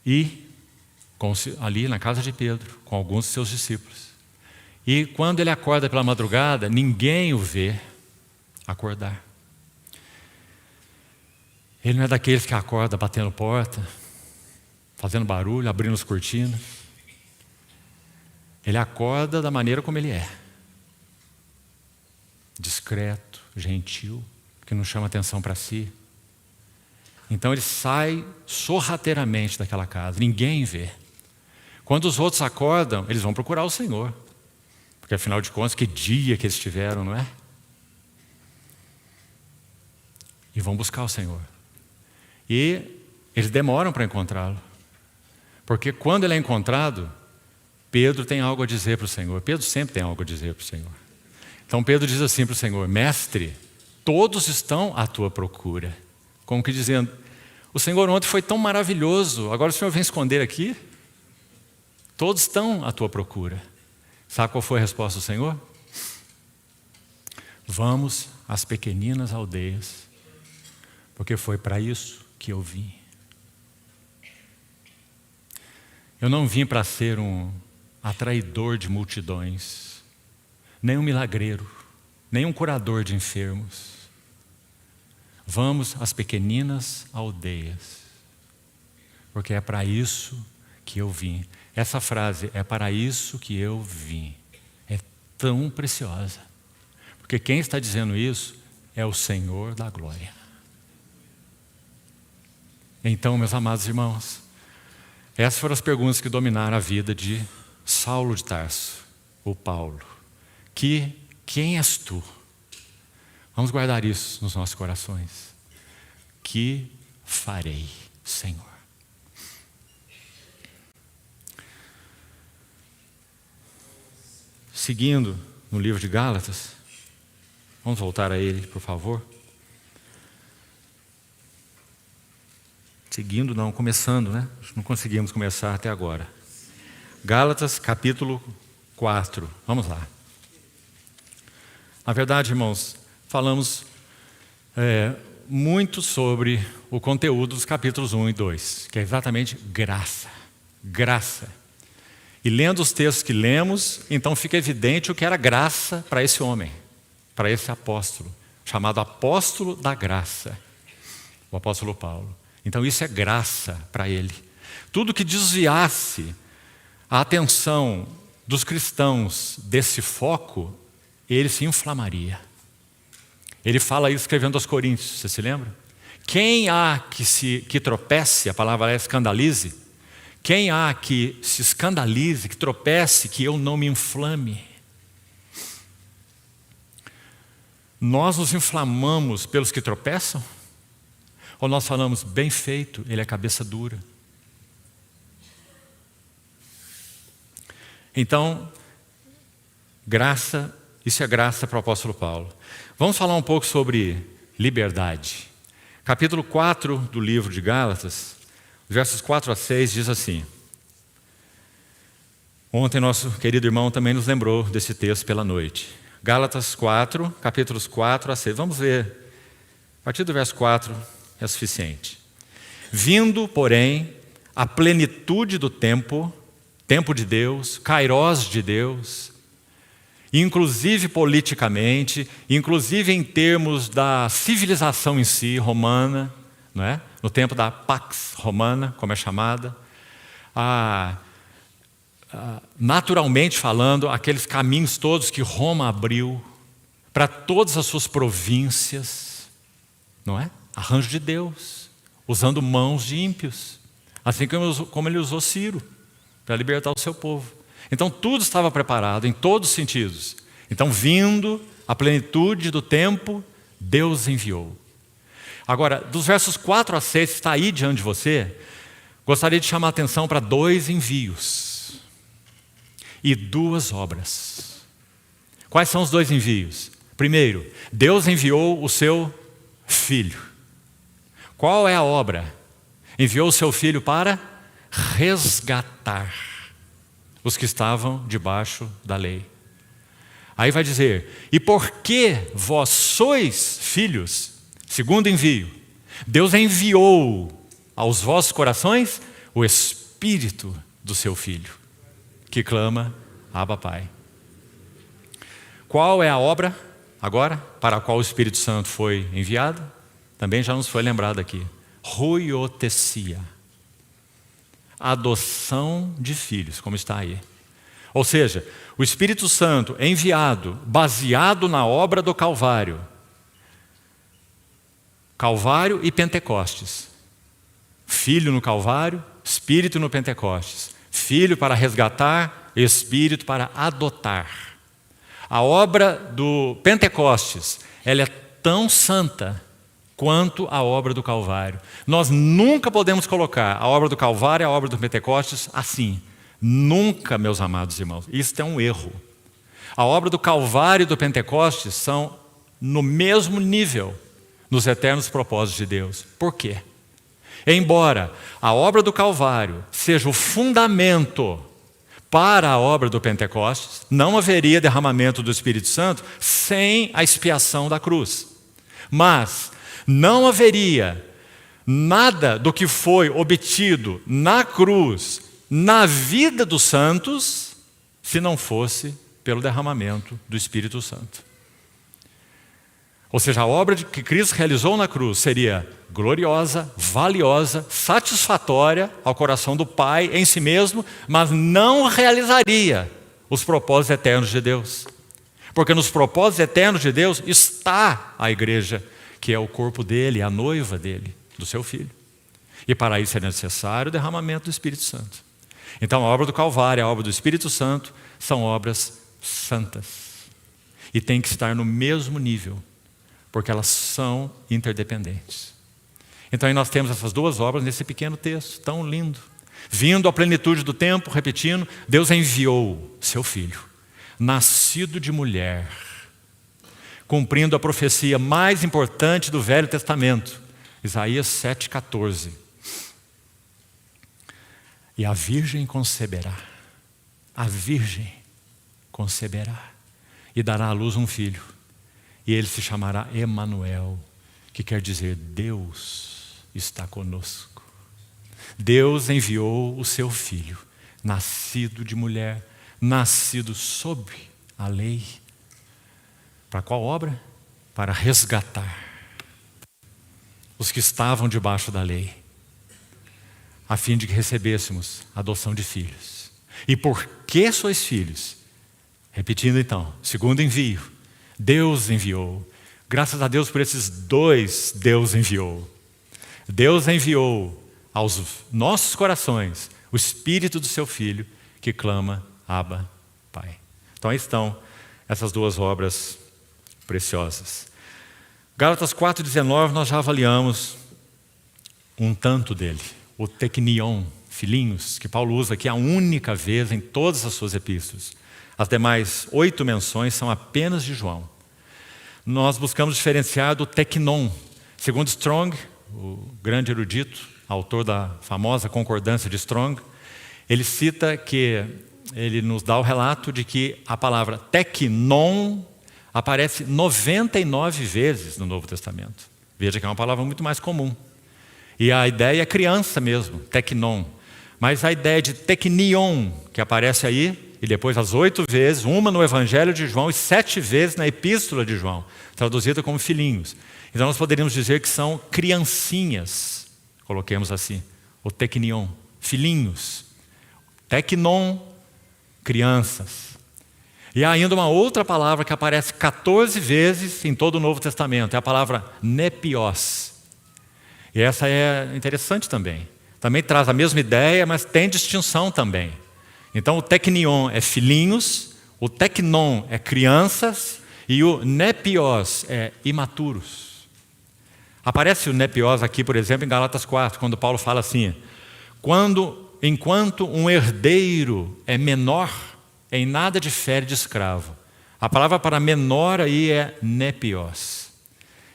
E ali na casa de Pedro, com alguns de seus discípulos. E quando ele acorda pela madrugada, ninguém o vê acordar. Ele não é daqueles que acorda batendo porta, fazendo barulho, abrindo as cortinas. Ele acorda da maneira como ele é. Discreto, gentil, que não chama atenção para si. Então ele sai sorrateiramente daquela casa, ninguém vê. Quando os outros acordam, eles vão procurar o Senhor. Porque afinal de contas, que dia que eles tiveram, não é? E vão buscar o Senhor. E eles demoram para encontrá-lo. Porque quando ele é encontrado, Pedro tem algo a dizer para o Senhor. Pedro sempre tem algo a dizer para o Senhor. Então Pedro diz assim para o Senhor: Mestre, todos estão à tua procura. Como que dizendo, o Senhor ontem foi tão maravilhoso, agora o Senhor vem esconder aqui? Todos estão à tua procura. Sabe qual foi a resposta do Senhor? Vamos às pequeninas aldeias, porque foi para isso que eu vim. Eu não vim para ser um atraidor de multidões, nem um milagreiro, nem um curador de enfermos. Vamos às pequeninas aldeias, porque é para isso que eu vim. Essa frase, é para isso que eu vim, é tão preciosa, porque quem está dizendo isso é o Senhor da glória. Então, meus amados irmãos, essas foram as perguntas que dominaram a vida de Saulo de Tarso, ou Paulo. Quem és tu? Vamos guardar isso nos nossos corações. Que farei, Senhor? Seguindo no livro de Gálatas, vamos voltar a ele, por favor. Seguindo, não, começando, né? Não conseguimos começar até agora. Gálatas, capítulo 4. Vamos lá. Na verdade, irmãos, falamos muito sobre o conteúdo dos capítulos 1 e 2, que é exatamente graça. Graça. E lendo os textos que lemos, então fica evidente o que era graça para esse homem, para esse apóstolo, chamado apóstolo da graça, o apóstolo Paulo. Então isso é graça para ele. Tudo que desviasse a atenção dos cristãos desse foco, ele se inflamaria. Ele fala isso escrevendo aos Coríntios, você se lembra? Quem há que tropece, a palavra é escandalize, quem há que se escandalize, que tropece, que eu não me inflame? Nós nos inflamamos pelos que tropeçam? Ou nós falamos, bem feito, ele é cabeça dura? Então, graça, isso é graça para o apóstolo Paulo. Vamos falar um pouco sobre liberdade. Capítulo 4 do livro de Gálatas, versos 4 a 6 diz assim. Ontem nosso querido irmão também nos lembrou desse texto pela noite. Gálatas 4, capítulos 4 a 6. Vamos ver. A partir do verso 4 é suficiente. Vindo, porém, a plenitude do tempo de Deus, kairós de Deus, inclusive politicamente, inclusive em termos da civilização em si, romana, não é? No tempo da Pax Romana, como é chamada, naturalmente falando, aqueles caminhos todos que Roma abriu para todas as suas províncias, não é? Arranjo de Deus, usando mãos de ímpios, assim como ele usou Ciro, para libertar o seu povo. Então tudo estava preparado, em todos os sentidos. Então, vindo a plenitude do tempo, Deus enviou. Agora, dos versos 4 a 6, que está aí diante de você, gostaria de chamar a atenção para 2 envios e 2 obras. Quais são os dois envios? Primeiro, Deus enviou o seu Filho. Qual é a obra? Enviou o seu Filho para resgatar os que estavam debaixo da lei. Aí vai dizer, e porque vós sois filhos, segundo envio, Deus enviou aos vossos corações o Espírito do seu Filho, que clama, Abba, Pai. Qual é a obra, agora, para a qual o Espírito Santo foi enviado? Também já nos foi lembrado aqui. Huiothesia. Adoção de filhos, como está aí. Ou seja, o Espírito Santo é enviado, baseado na obra do Calvário. Calvário e Pentecostes. Filho no Calvário, Espírito no Pentecostes. Filho para resgatar, Espírito para adotar. A obra do Pentecostes, ela é tão santa quanto a obra do Calvário. Nós nunca podemos colocar a obra do Calvário e a obra do Pentecostes assim. Nunca, meus amados irmãos. Isso é um erro. A obra do Calvário e do Pentecostes são no mesmo nível nos eternos propósitos de Deus. Por quê? Embora a obra do Calvário seja o fundamento para a obra do Pentecostes, não haveria derramamento do Espírito Santo sem a expiação da cruz. Mas não haveria nada do que foi obtido na cruz, na vida dos santos, se não fosse pelo derramamento do Espírito Santo. Ou seja, a obra que Cristo realizou na cruz seria gloriosa, valiosa, satisfatória ao coração do Pai em si mesmo, mas não realizaria os propósitos eternos de Deus. Porque nos propósitos eternos de Deus está a igreja, que é o corpo dele, a noiva dele, do seu Filho. E para isso é necessário o derramamento do Espírito Santo. Então a obra do Calvário e a obra do Espírito Santo são obras santas. E tem que estar no mesmo nível, porque elas são interdependentes. Então aí nós temos essas duas obras nesse pequeno texto, tão lindo. Vindo à plenitude do tempo, repetindo, Deus enviou seu Filho, nascido de mulher, cumprindo a profecia mais importante do Velho Testamento, Isaías 7,14. E a virgem conceberá, a virgem conceberá, e dará à luz um filho, e ele se chamará Emanuel, que quer dizer Deus está conosco. Deus enviou o seu Filho, nascido de mulher, nascido sob a lei. Para qual obra? Para resgatar os que estavam debaixo da lei, a fim de que recebêssemos a adoção de filhos. E por que sois filhos? Repetindo então, segundo envio, Deus enviou. Graças a Deus por esses dois, Deus enviou. Deus enviou aos nossos corações o Espírito do seu Filho, que clama, Abba, Pai. Então aí estão essas duas obras preciosas. Gálatas 4,19 nós já avaliamos um tanto dele. O teknion, filhinhos, que Paulo usa aqui a única vez em todas as suas epístolas. As demais 8 menções são apenas de João. Nós buscamos diferenciar do teknon. Segundo Strong, o grande erudito, autor da famosa concordância de Strong, ele cita que, ele nos dá o relato de que a palavra teknon aparece 99 vezes no Novo Testamento. Veja que é uma palavra muito mais comum. E a ideia é criança mesmo, teknon. Mas a ideia de teknion, que aparece aí, e depois as 8 vezes, uma no Evangelho de João e 7 vezes na Epístola de João, traduzida como filhinhos. Então nós poderíamos dizer que são criancinhas, coloquemos assim, o teknion, filhinhos. Teknon, crianças. E há ainda uma outra palavra que aparece 14 vezes em todo o Novo Testamento, é a palavra nepios. E essa é interessante também. Também traz a mesma ideia, mas tem distinção também. Então o teknion é filhinhos, o teknon é crianças e o nepios é imaturos. Aparece o nepios aqui, por exemplo, em Gálatas 4, quando Paulo fala assim: enquanto um herdeiro é menor, em nada difere de escravo, A palavra para menor aí é nepios.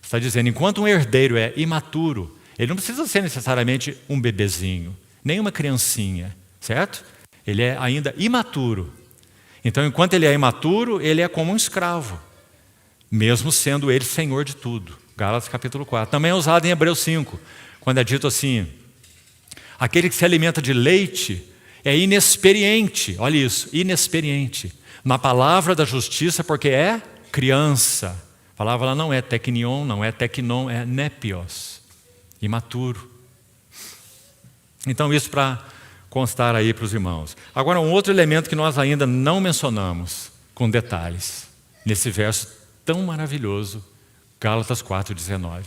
Está dizendo, enquanto um herdeiro é imaturo, ele não precisa ser necessariamente um bebezinho, nem uma criancinha, certo? Ele é ainda imaturo. Então, enquanto ele é imaturo, ele é como um escravo, mesmo sendo ele senhor de tudo. Gálatas capítulo 4. Também é usado em Hebreus 5, quando é dito assim, aquele que se alimenta de leite é inexperiente, olha isso, inexperiente, na palavra da justiça, porque é criança. A palavra lá não é teknion, não é teknon, é nepios, imaturo. Então isso para constar aí para os irmãos. Agora um outro elemento que nós ainda não mencionamos, com detalhes, nesse verso tão maravilhoso, Gálatas 4,19,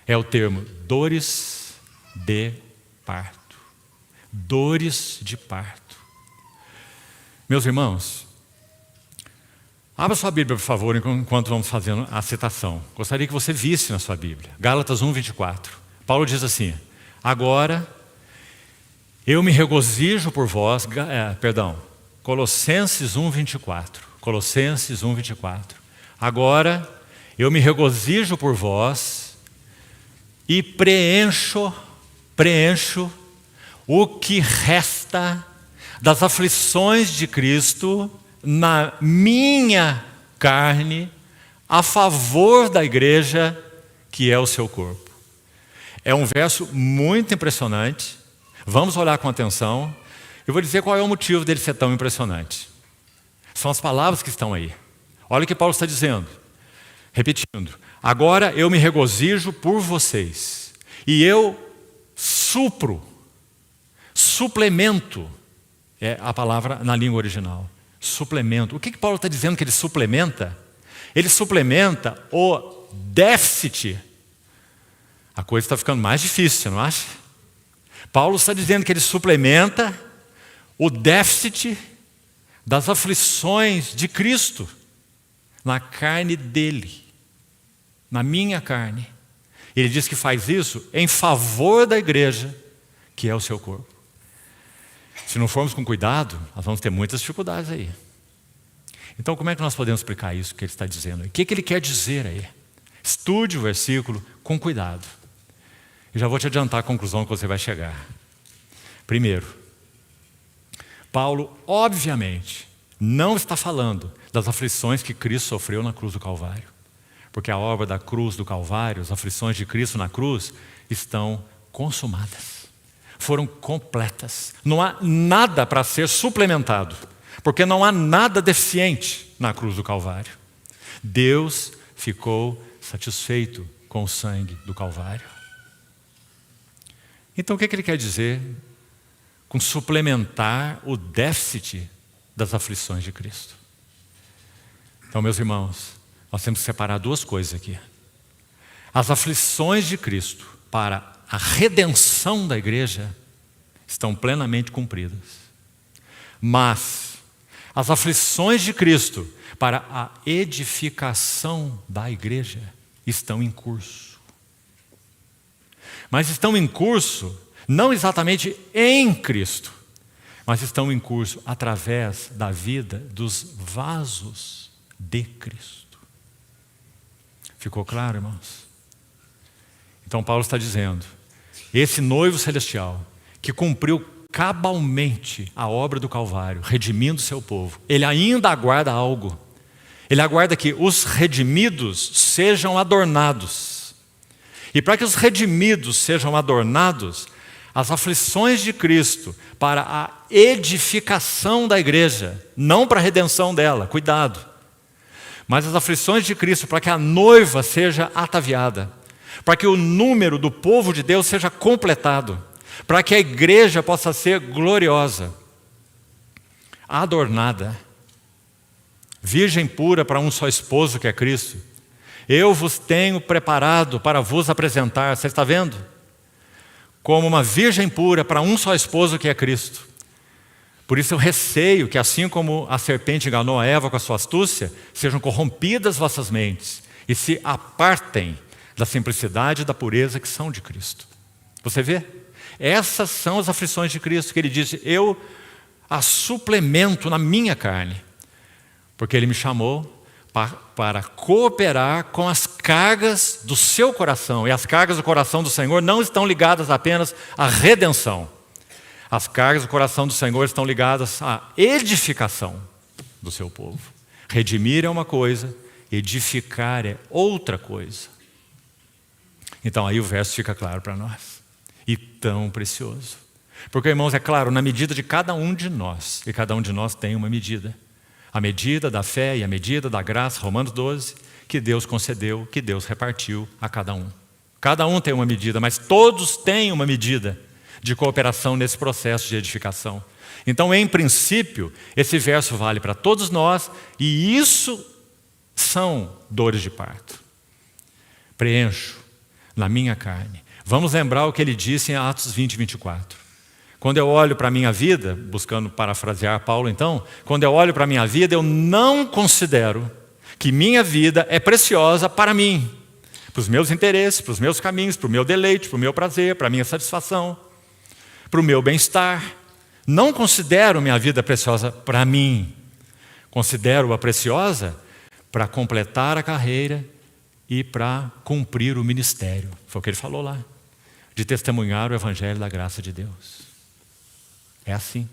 é o termo dores de parto. Dores de parto. Meus irmãos, abra sua Bíblia, por favor, enquanto vamos fazendo a citação. Gostaria que você visse na sua Bíblia. Gálatas 1:24. Paulo diz assim, agora eu me regozijo por vós, Colossenses 1:24. Colossenses 1:24. Agora eu me regozijo por vós e preencho o que resta das aflições de Cristo na minha carne a favor da igreja que é o seu corpo. É um verso muito impressionante. Vamos olhar com atenção. Eu vou dizer qual é o motivo dele ser tão impressionante. São as palavras que estão aí. Olha o que Paulo está dizendo. Repetindo. Agora eu me regozijo por vocês. E eu suplemento, é a palavra na língua original, suplemento. O que Paulo está dizendo que ele suplementa? Ele suplementa o déficit. A coisa está ficando mais difícil, não acha? Paulo está dizendo que ele suplementa o déficit das aflições de Cristo na carne dele, na minha carne. Ele diz que faz isso em favor da igreja, que é o seu corpo. Se não formos com cuidado, nós vamos ter muitas dificuldades aí. Então, como é que nós podemos explicar isso que ele está dizendo aí? O que ele quer dizer aí? Estude o versículo com cuidado. Eu já vou te adiantar a conclusão que você vai chegar. Primeiro, Paulo, obviamente, não está falando das aflições que Cristo sofreu na cruz do Calvário. Porque a obra da cruz do Calvário, as aflições de Cristo na cruz, estão consumadas. Foram completas. Não há nada para ser suplementado, porque não há nada deficiente na cruz do Calvário. Deus ficou satisfeito com o sangue do Calvário. Então o que ele quer dizer com suplementar o déficit das aflições de Cristo? Então, meus irmãos, nós temos que separar duas coisas aqui. As aflições de Cristo para a redenção da igreja estão plenamente cumpridas. Mas as aflições de Cristo para a edificação da igreja estão em curso. Mas estão em curso não exatamente em Cristo, mas estão em curso através da vida dos vasos de Cristo. Ficou claro, irmãos? Então Paulo está dizendo, esse noivo celestial que cumpriu cabalmente a obra do Calvário, redimindo o seu povo, ele ainda aguarda algo. Ele aguarda que os redimidos sejam adornados. E para que os redimidos sejam adornados, as aflições de Cristo para a edificação da igreja, não para a redenção dela, cuidado. Mas as aflições de Cristo para que a noiva seja ataviada, para que o número do povo de Deus seja completado, para que a igreja possa ser gloriosa, adornada, virgem pura para um só esposo que é Cristo. Eu vos tenho preparado para vos apresentar, você está vendo? Como uma virgem pura para um só esposo que é Cristo. Por isso eu receio que assim como a serpente enganou a Eva com a sua astúcia, sejam corrompidas vossas mentes e se apartem da simplicidade e da pureza que são de Cristo. Você vê? Essas são as aflições de Cristo, que ele disse, eu as suplemento na minha carne, porque ele me chamou para cooperar com as cargas do seu coração. E as cargas do coração do Senhor não estão ligadas apenas à redenção. As cargas do coração do Senhor estão ligadas à edificação do seu povo. Redimir é uma coisa, edificar é outra coisa. Então aí o verso fica claro para nós. E tão precioso. Porque, irmãos, é claro, na medida de cada um de nós, e cada um de nós tem uma medida. A medida da fé e a medida da graça, Romanos 12, que Deus concedeu, que Deus repartiu a cada um. Cada um tem uma medida, mas todos têm uma medida de cooperação nesse processo de edificação. Então, em princípio, esse verso vale para todos nós, e isso são dores de parto. Preencho na minha carne. Vamos lembrar o que ele disse em Atos 20, 24. Quando eu olho para a minha vida, buscando parafrasear Paulo então, quando eu olho para a minha vida, eu não considero que minha vida é preciosa para mim, para os meus interesses, para os meus caminhos, para o meu deleite, para o meu prazer, para a minha satisfação, para o meu bem-estar. Não considero minha vida preciosa para mim, considero-a preciosa para completar a carreira e para cumprir o ministério. Foi o que ele falou lá, de testemunhar o evangelho da graça de Deus. É assim.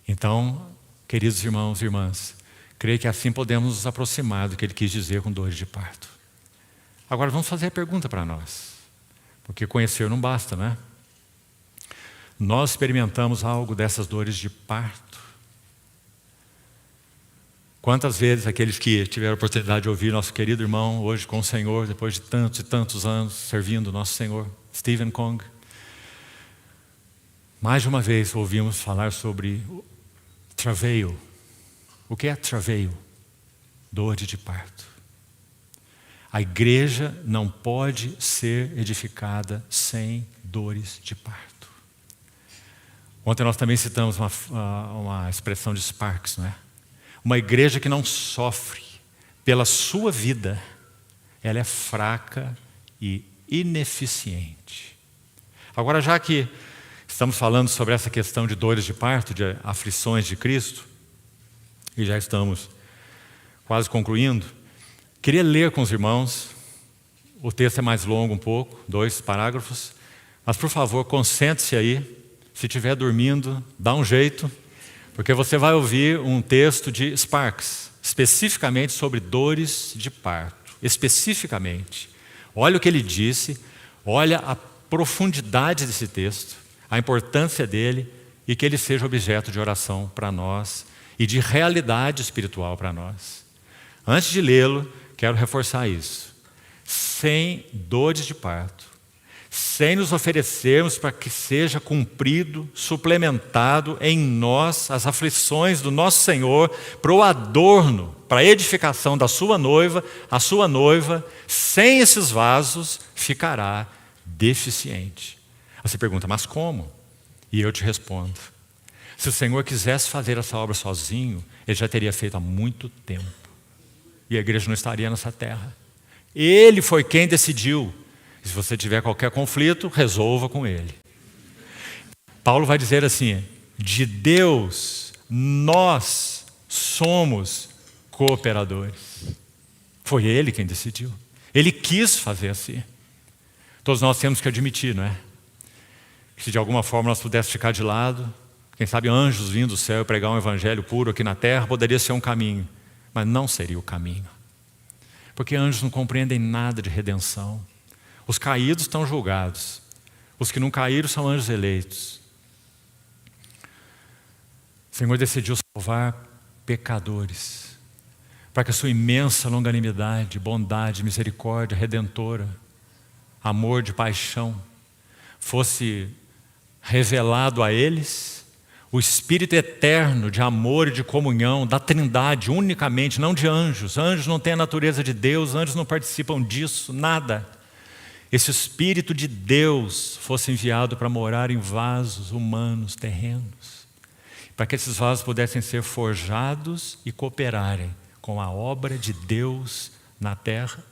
Então, queridos irmãos e irmãs, creio que assim podemos nos aproximar do que ele quis dizer com dores de parto. Agora vamos fazer a pergunta para nós, porque conhecer não basta, né? Nós experimentamos algo dessas dores de parto. Quantas vezes aqueles que tiveram a oportunidade de ouvir nosso querido irmão hoje com o Senhor, depois de tantos e tantos anos servindo o nosso Senhor, Stephen Kong, mais de uma vez ouvimos falar sobre travail. O que é travail? Dor de parto. A igreja não pode ser edificada sem dores de parto. Ontem nós também citamos uma expressão de Sparks, não é? Uma igreja que não sofre pela sua vida, ela é fraca e ineficiente. Agora, já que estamos falando sobre essa questão de dores de parto, de aflições de Cristo, e já estamos quase concluindo, queria ler com os irmãos, o texto é mais longo um pouco, 2 parágrafos, mas por favor, concentre-se aí, se estiver dormindo, dá um jeito, porque você vai ouvir um texto de Sparks, especificamente sobre dores de parto, especificamente. Olha o que ele disse, olha a profundidade desse texto, a importância dele e que ele seja objeto de oração para nós e de realidade espiritual para nós. Antes de lê-lo, quero reforçar isso. Sem dores de parto, sem nos oferecermos para que seja cumprido, suplementado em nós as aflições do nosso Senhor para o adorno, para a edificação da sua noiva, a sua noiva, sem esses vasos, ficará deficiente. Você pergunta, mas como? E eu te respondo, se o Senhor quisesse fazer essa obra sozinho, Ele já teria feito há muito tempo. E a igreja não estaria nessa terra. Ele foi quem decidiu. E se você tiver qualquer conflito, resolva com Ele. Paulo vai dizer assim, de Deus nós somos cooperadores. Foi Ele quem decidiu. Ele quis fazer assim. Todos nós temos que admitir, não é? Que se de alguma forma nós pudéssemos ficar de lado, quem sabe anjos vindo do céu e pregar um evangelho puro aqui na terra, poderia ser um caminho, mas não seria o caminho. Porque anjos não compreendem nada de redenção. Os caídos estão julgados. Os que não caíram são anjos eleitos. O Senhor decidiu salvar pecadores, para que a sua imensa longanimidade, bondade, misericórdia, redentora, amor de paixão, fosse revelado a eles, o Espírito eterno de amor e de comunhão da Trindade unicamente, não de anjos. Anjos não têm a natureza de Deus, anjos não participam disso, nada. Esse Espírito de Deus fosse enviado para morar em vasos humanos, terrenos, para que esses vasos pudessem ser forjados e cooperarem com a obra de Deus na terra,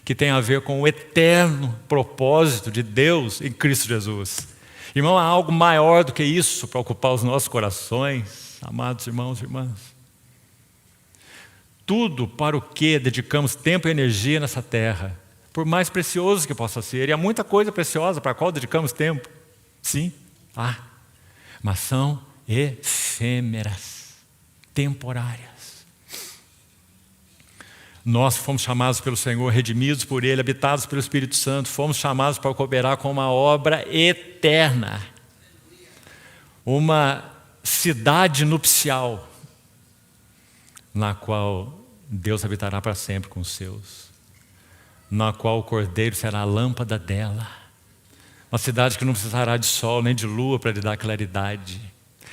que tem a ver com o eterno propósito de Deus em Cristo Jesus. Irmão, há algo maior do que isso para ocupar os nossos corações, amados irmãos e irmãs. Tudo para o que dedicamos tempo e energia nessa terra, por mais precioso que possa ser, e há muita coisa preciosa para a qual dedicamos tempo, sim, mas são efêmeras, temporárias. Nós fomos chamados pelo Senhor, redimidos por Ele, habitados pelo Espírito Santo, fomos chamados para cooperar com uma obra eterna, uma cidade nupcial, na qual Deus habitará para sempre com os seus, na qual o Cordeiro será a lâmpada dela, uma cidade que não precisará de sol nem de lua para lhe dar claridade.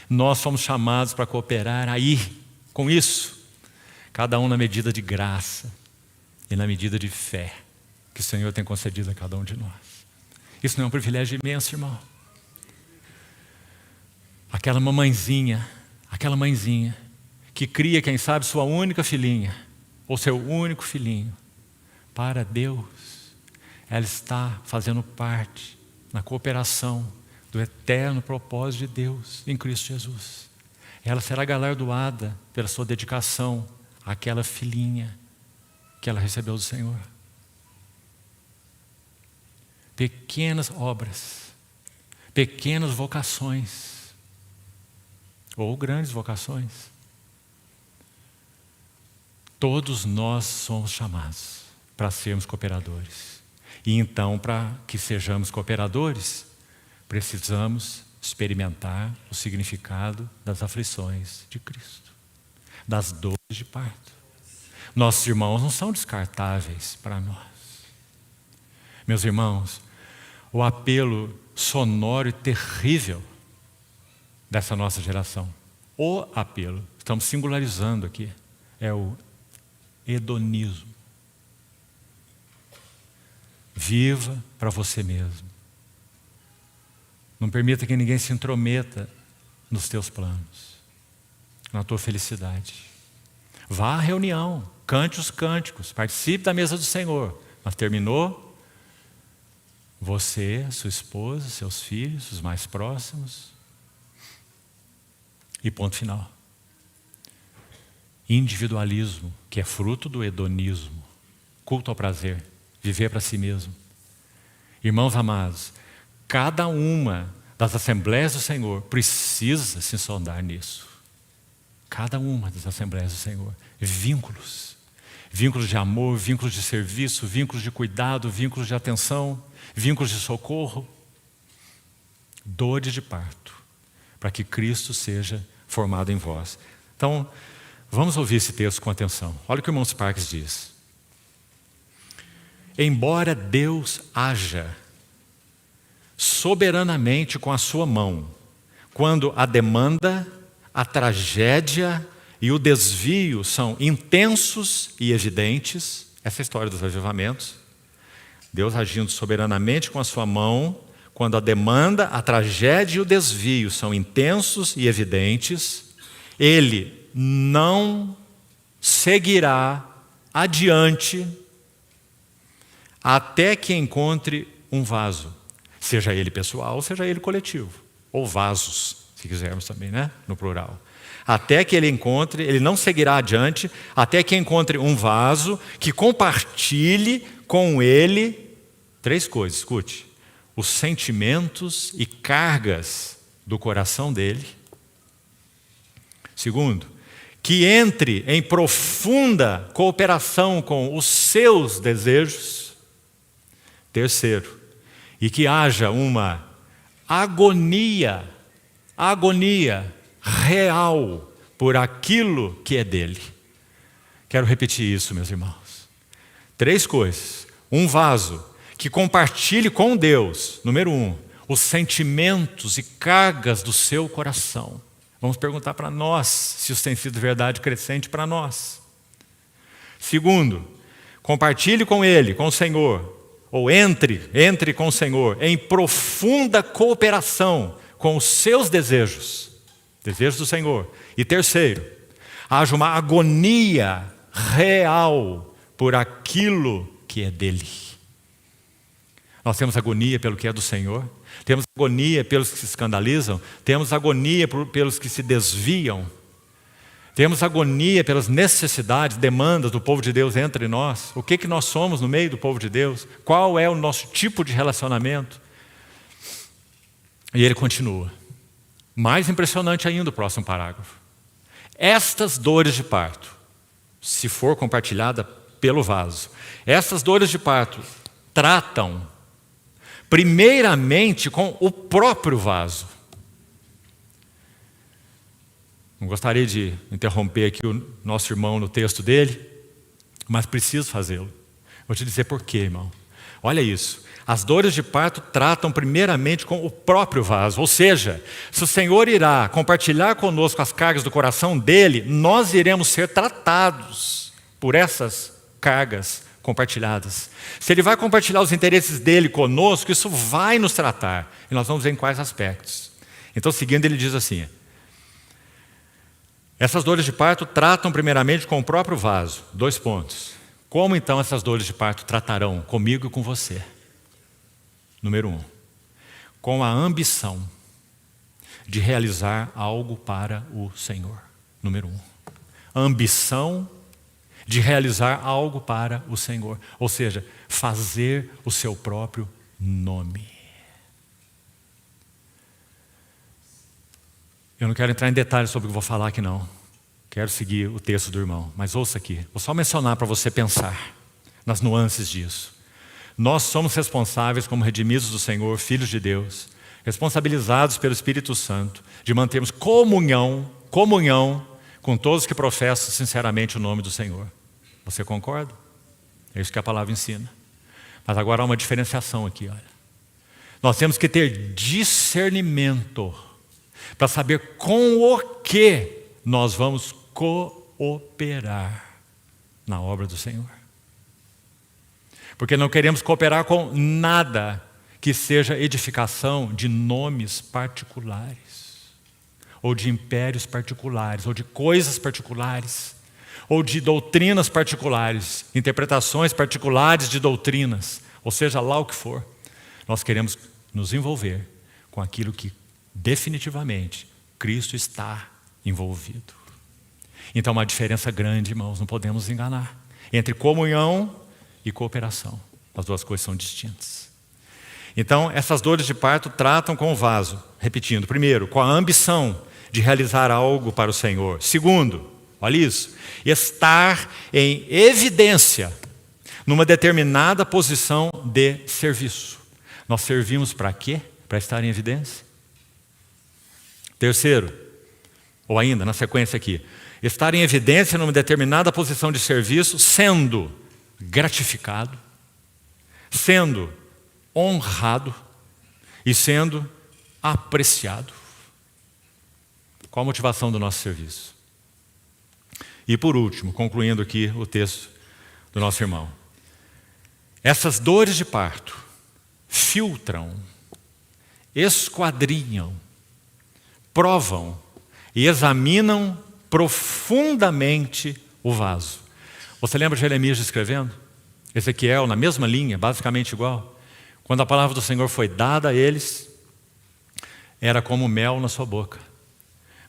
Nós somos chamados para cooperar aí, com isso, cada um na medida de graça e na medida de fé que o Senhor tem concedido a cada um de nós. Isso não é um privilégio imenso, irmão? Aquela mãezinha que cria, quem sabe, sua única filhinha ou seu único filhinho, para Deus, ela está fazendo parte na cooperação do eterno propósito de Deus em Cristo Jesus. Ela será galardoada pela sua dedicação àquela filhinha que ela recebeu do Senhor. Pequenas obras, pequenas vocações, ou grandes vocações. Todos nós somos chamados para sermos cooperadores. E então, para que sejamos cooperadores, precisamos experimentar o significado das aflições de Cristo, das dores de parto. Nossos irmãos não são descartáveis para nós. Meus irmãos, o apelo sonoro e terrível dessa nossa geração, o apelo, estamos singularizando aqui, é o hedonismo. Viva para você mesmo. Não permita que ninguém se intrometa nos teus planos, na tua felicidade. Vá à reunião, cante os cânticos, participe da mesa do Senhor, mas terminou, você, sua esposa, seus filhos, os mais próximos, e ponto final. Individualismo, que é fruto do hedonismo, culto ao prazer, viver para si mesmo. Irmãos amados, cada uma das Assembleias do Senhor precisa se sondar nisso. Cada uma das Assembleias do Senhor. Vínculos. Vínculos de amor, vínculos de serviço, vínculos de cuidado, vínculos de atenção, vínculos de socorro. Dores de parto, para que Cristo seja formado em vós. Então, vamos ouvir esse texto com atenção. Olha o que o irmão Sparks diz. Embora Deus haja soberanamente com a sua mão, quando a demanda, a tragédia e o desvio são intensos e evidentes, essa é a história dos avivamentos, Deus agindo soberanamente com a sua mão, quando a demanda, a tragédia e o desvio são intensos e evidentes, Ele não seguirá adiante até que encontre um vaso, seja ele pessoal, seja ele coletivo, ou vasos, se quisermos também, né? No plural. Até que ele encontre, ele não seguirá adiante, até que encontre um vaso que compartilhe com ele 3 coisas, escute: os sentimentos e cargas do coração dele. Segundo, que entre em profunda cooperação com os seus desejos. Terceiro, e que haja uma agonia real por aquilo que é dele. Quero repetir isso, meus irmãos. 3 coisas. Um vaso que compartilhe com Deus, número 1, os sentimentos e cargas do seu coração. Vamos perguntar para nós se isso tem sido verdade crescente para nós. Segundo, compartilhe com Ele, com o Senhor, ou entre com o Senhor em profunda cooperação com os seus desejos do Senhor. E terceiro, haja uma agonia real por aquilo que é dele. Nós temos agonia pelo que é do Senhor, temos agonia pelos que se escandalizam, temos agonia pelos que se desviam. Temos agonia pelas necessidades, demandas do povo de Deus entre nós. O que nós somos no meio do povo de Deus? Qual é o nosso tipo de relacionamento? E ele continua. Mais impressionante ainda o próximo parágrafo. Estas dores de parto, se for compartilhada pelo vaso, essas dores de parto tratam primeiramente com o próprio vaso. Não gostaria de interromper aqui o nosso irmão no texto dele, mas preciso fazê-lo. Vou te dizer por quê, irmão. Olha isso. As dores de parto tratam primeiramente com o próprio vaso. Ou seja, se o Senhor irá compartilhar conosco as cargas do coração dele, nós iremos ser tratados por essas cargas compartilhadas. Se ele vai compartilhar os interesses dele conosco, isso vai nos tratar. E nós vamos ver em quais aspectos. Então, seguindo, ele diz assim: essas dores de parto tratam primeiramente com o próprio vaso. 2 pontos. Como então essas dores de parto tratarão comigo e com você? Número 1. Com a ambição de realizar algo para o Senhor. Número 1. A ambição de realizar algo para o Senhor. Ou seja, fazer o seu próprio nome. Eu não quero entrar em detalhes sobre o que vou falar aqui não. Quero seguir o texto do irmão. Mas ouça aqui. Vou só mencionar para você pensar nas nuances disso. Nós somos responsáveis como redimidos do Senhor, filhos de Deus, responsabilizados pelo Espírito Santo, de mantermos comunhão com todos que professam sinceramente o nome do Senhor. Você concorda? É isso que a palavra ensina. Mas agora há uma diferenciação aqui, olha. Nós temos que ter discernimento para saber com o que nós vamos cooperar na obra do Senhor. Porque não queremos cooperar com nada que seja edificação de nomes particulares, ou de impérios particulares, ou de coisas particulares, ou de doutrinas particulares, interpretações particulares de doutrinas, ou seja lá o que for. Nós queremos nos envolver com aquilo que definitivamente Cristo está envolvido. Então, uma diferença grande, irmãos, não podemos enganar, entre comunhão e cooperação. As duas coisas são distintas. Então, essas dores de parto tratam com o vaso, repetindo, primeiro, com a ambição de realizar algo para o Senhor. Segundo, olha isso, estar em evidência numa determinada posição de serviço. Nós servimos para quê? Para estar em evidência. Terceiro, ou ainda na sequência aqui, estar em evidência numa determinada posição de serviço, sendo gratificado, sendo honrado e sendo apreciado. Qual a motivação do nosso serviço? E por último, concluindo aqui o texto do nosso irmão. Essas dores de parto filtram, esquadrinham, provam e examinam profundamente o vaso. Você lembra de Jeremias escrevendo? Ezequiel, na mesma linha, basicamente igual. Quando a palavra do Senhor foi dada a eles, era como mel na sua boca.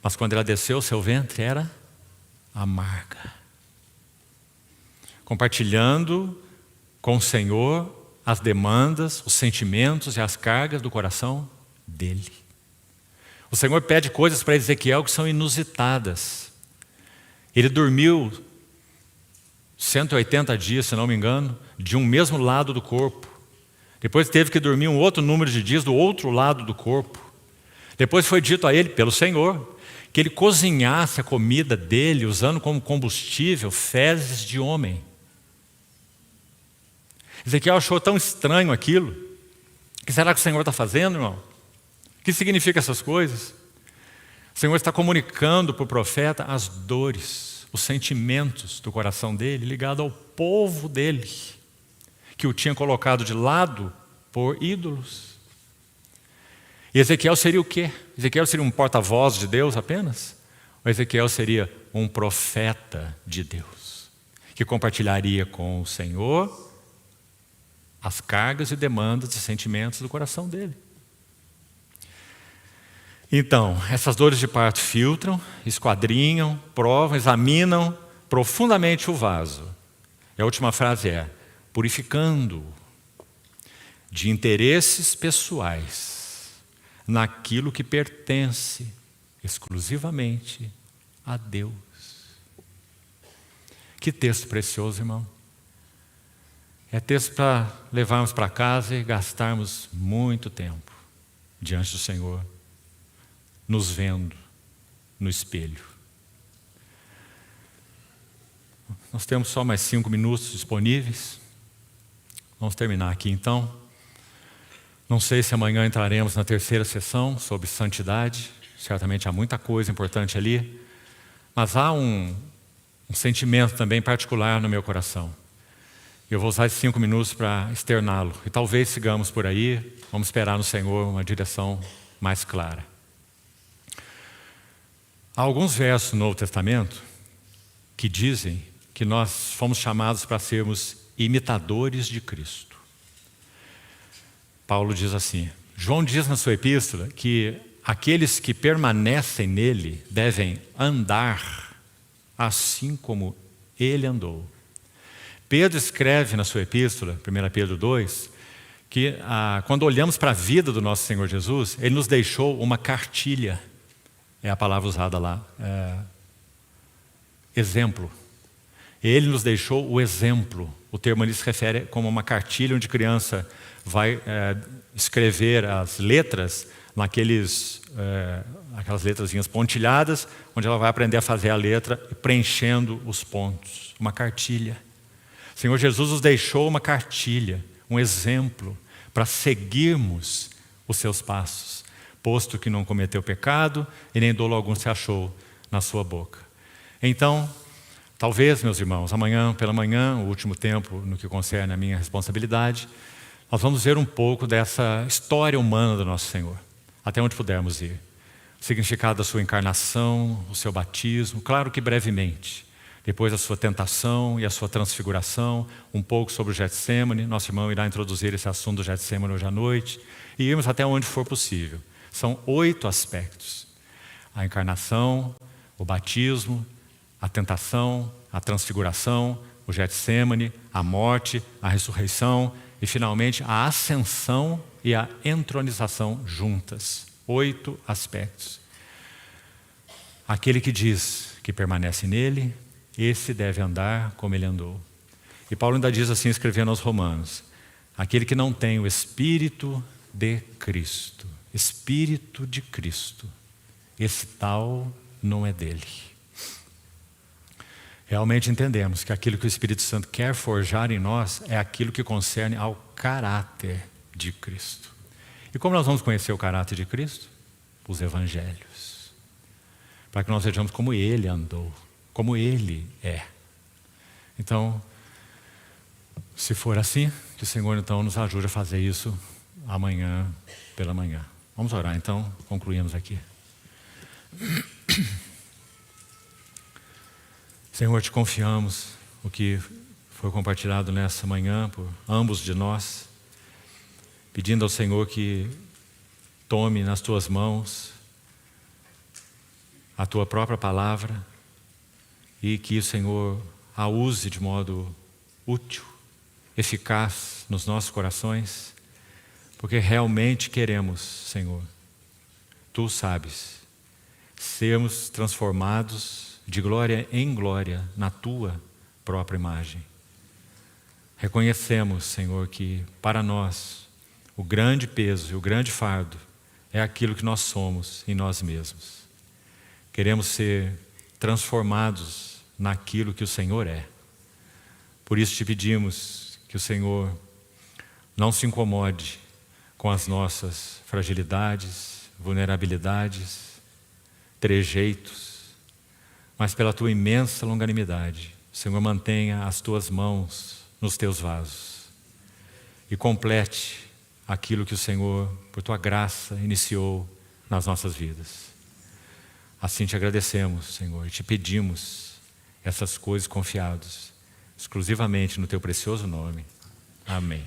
Mas quando ela desceu ao seu ventre, era amarga. Compartilhando com o Senhor as demandas, os sentimentos e as cargas do coração dele. O Senhor pede coisas para Ezequiel que são inusitadas. Ele dormiu 180 dias, se não me engano, de um mesmo lado do corpo. Depois teve que dormir um outro número de dias do outro lado do corpo. Depois foi dito a ele, pelo Senhor, que ele cozinhasse a comida dele usando como combustível fezes de homem. Ezequiel achou tão estranho aquilo. O que será que o Senhor está fazendo, irmão? O que significa essas coisas? O Senhor está comunicando para o profeta as dores, os sentimentos do coração dele, ligado ao povo dele, que o tinha colocado de lado por ídolos. E Ezequiel seria o quê? Ezequiel seria um porta-voz de Deus apenas? Ou Ezequiel seria um profeta de Deus, que compartilharia com o Senhor as cargas e demandas e sentimentos do coração dele? Então, essas dores de parto filtram, esquadrinham, provam, examinam profundamente o vaso. E a última frase é: purificando de interesses pessoais naquilo que pertence exclusivamente a Deus. Que texto precioso, irmão. É texto para levarmos para casa e gastarmos muito tempo diante do Senhor, nos vendo no espelho. Nós temos só mais 5 minutos disponíveis. Vamos terminar aqui então. Não sei se amanhã entraremos na terceira sessão sobre santidade. Certamente há muita coisa importante ali. Mas há um sentimento também particular no meu coração. Eu vou usar esses 5 minutos para externá-lo. E talvez sigamos por aí. Vamos esperar no Senhor uma direção mais clara. Há alguns versos no Novo Testamento que dizem que nós fomos chamados para sermos imitadores de Cristo. Paulo diz assim, João diz na sua epístola que aqueles que permanecem nele devem andar assim como ele andou. Pedro escreve na sua epístola, 1 Pedro 2, que quando olhamos para a vida do nosso Senhor Jesus, ele nos deixou uma cartilha. É a palavra usada lá. Exemplo. Ele nos deixou o exemplo. O termo ali se refere como uma cartilha onde a criança vai escrever as letras aquelas letrazinhas pontilhadas, onde ela vai aprender a fazer a letra preenchendo os pontos. Uma cartilha. O Senhor Jesus nos deixou uma cartilha, um exemplo, para seguirmos os seus passos, posto que não cometeu pecado e nem dolo algum se achou na sua boca. Então, talvez, meus irmãos, amanhã pela manhã, o último tempo no que concerne a minha responsabilidade, nós vamos ver um pouco dessa história humana do nosso Senhor, até onde pudermos ir. O significado da sua encarnação, o seu batismo, claro que brevemente. Depois a sua tentação e a sua transfiguração, um pouco sobre o Getsemane. Nosso irmão irá introduzir esse assunto do Getsemane hoje à noite. E irmos até onde for possível. São 8 aspectos. A encarnação, o batismo, a tentação, a transfiguração, o Getsemane, a morte, a ressurreição e finalmente a ascensão e a entronização juntas. 8 aspectos. Aquele que diz que permanece nele, esse deve andar como ele andou. E Paulo ainda diz assim, escrevendo aos Romanos: aquele que não tem o Espírito de Cristo, Espírito de Cristo, esse tal não é dele. Realmente entendemos que aquilo que o Espírito Santo quer forjar em nós é aquilo que concerne ao caráter de Cristo. E como nós vamos conhecer o caráter de Cristo? Os Evangelhos. Para que nós vejamos como ele andou, como ele é. Então, se for assim, que o Senhor então nos ajude a fazer isso amanhã pela manhã. Vamos orar então, concluímos aqui. Senhor, te confiamos o que foi compartilhado nessa manhã por ambos de nós, pedindo ao Senhor que tome nas tuas mãos a tua própria palavra e que o Senhor a use de modo útil, eficaz nos nossos corações, porque realmente queremos, Senhor, tu sabes, sermos transformados de glória em glória na tua própria imagem. Reconhecemos, Senhor, que para nós o grande peso e o grande fardo é aquilo que nós somos em nós mesmos. Queremos ser transformados naquilo que o Senhor é. Por isso te pedimos que o Senhor não se incomode com as nossas fragilidades, vulnerabilidades, trejeitos, mas pela tua imensa longanimidade, o Senhor mantenha as tuas mãos nos teus vasos e complete aquilo que o Senhor, por tua graça, iniciou nas nossas vidas. Assim te agradecemos, Senhor, e te pedimos essas coisas confiados exclusivamente no teu precioso nome. Amém.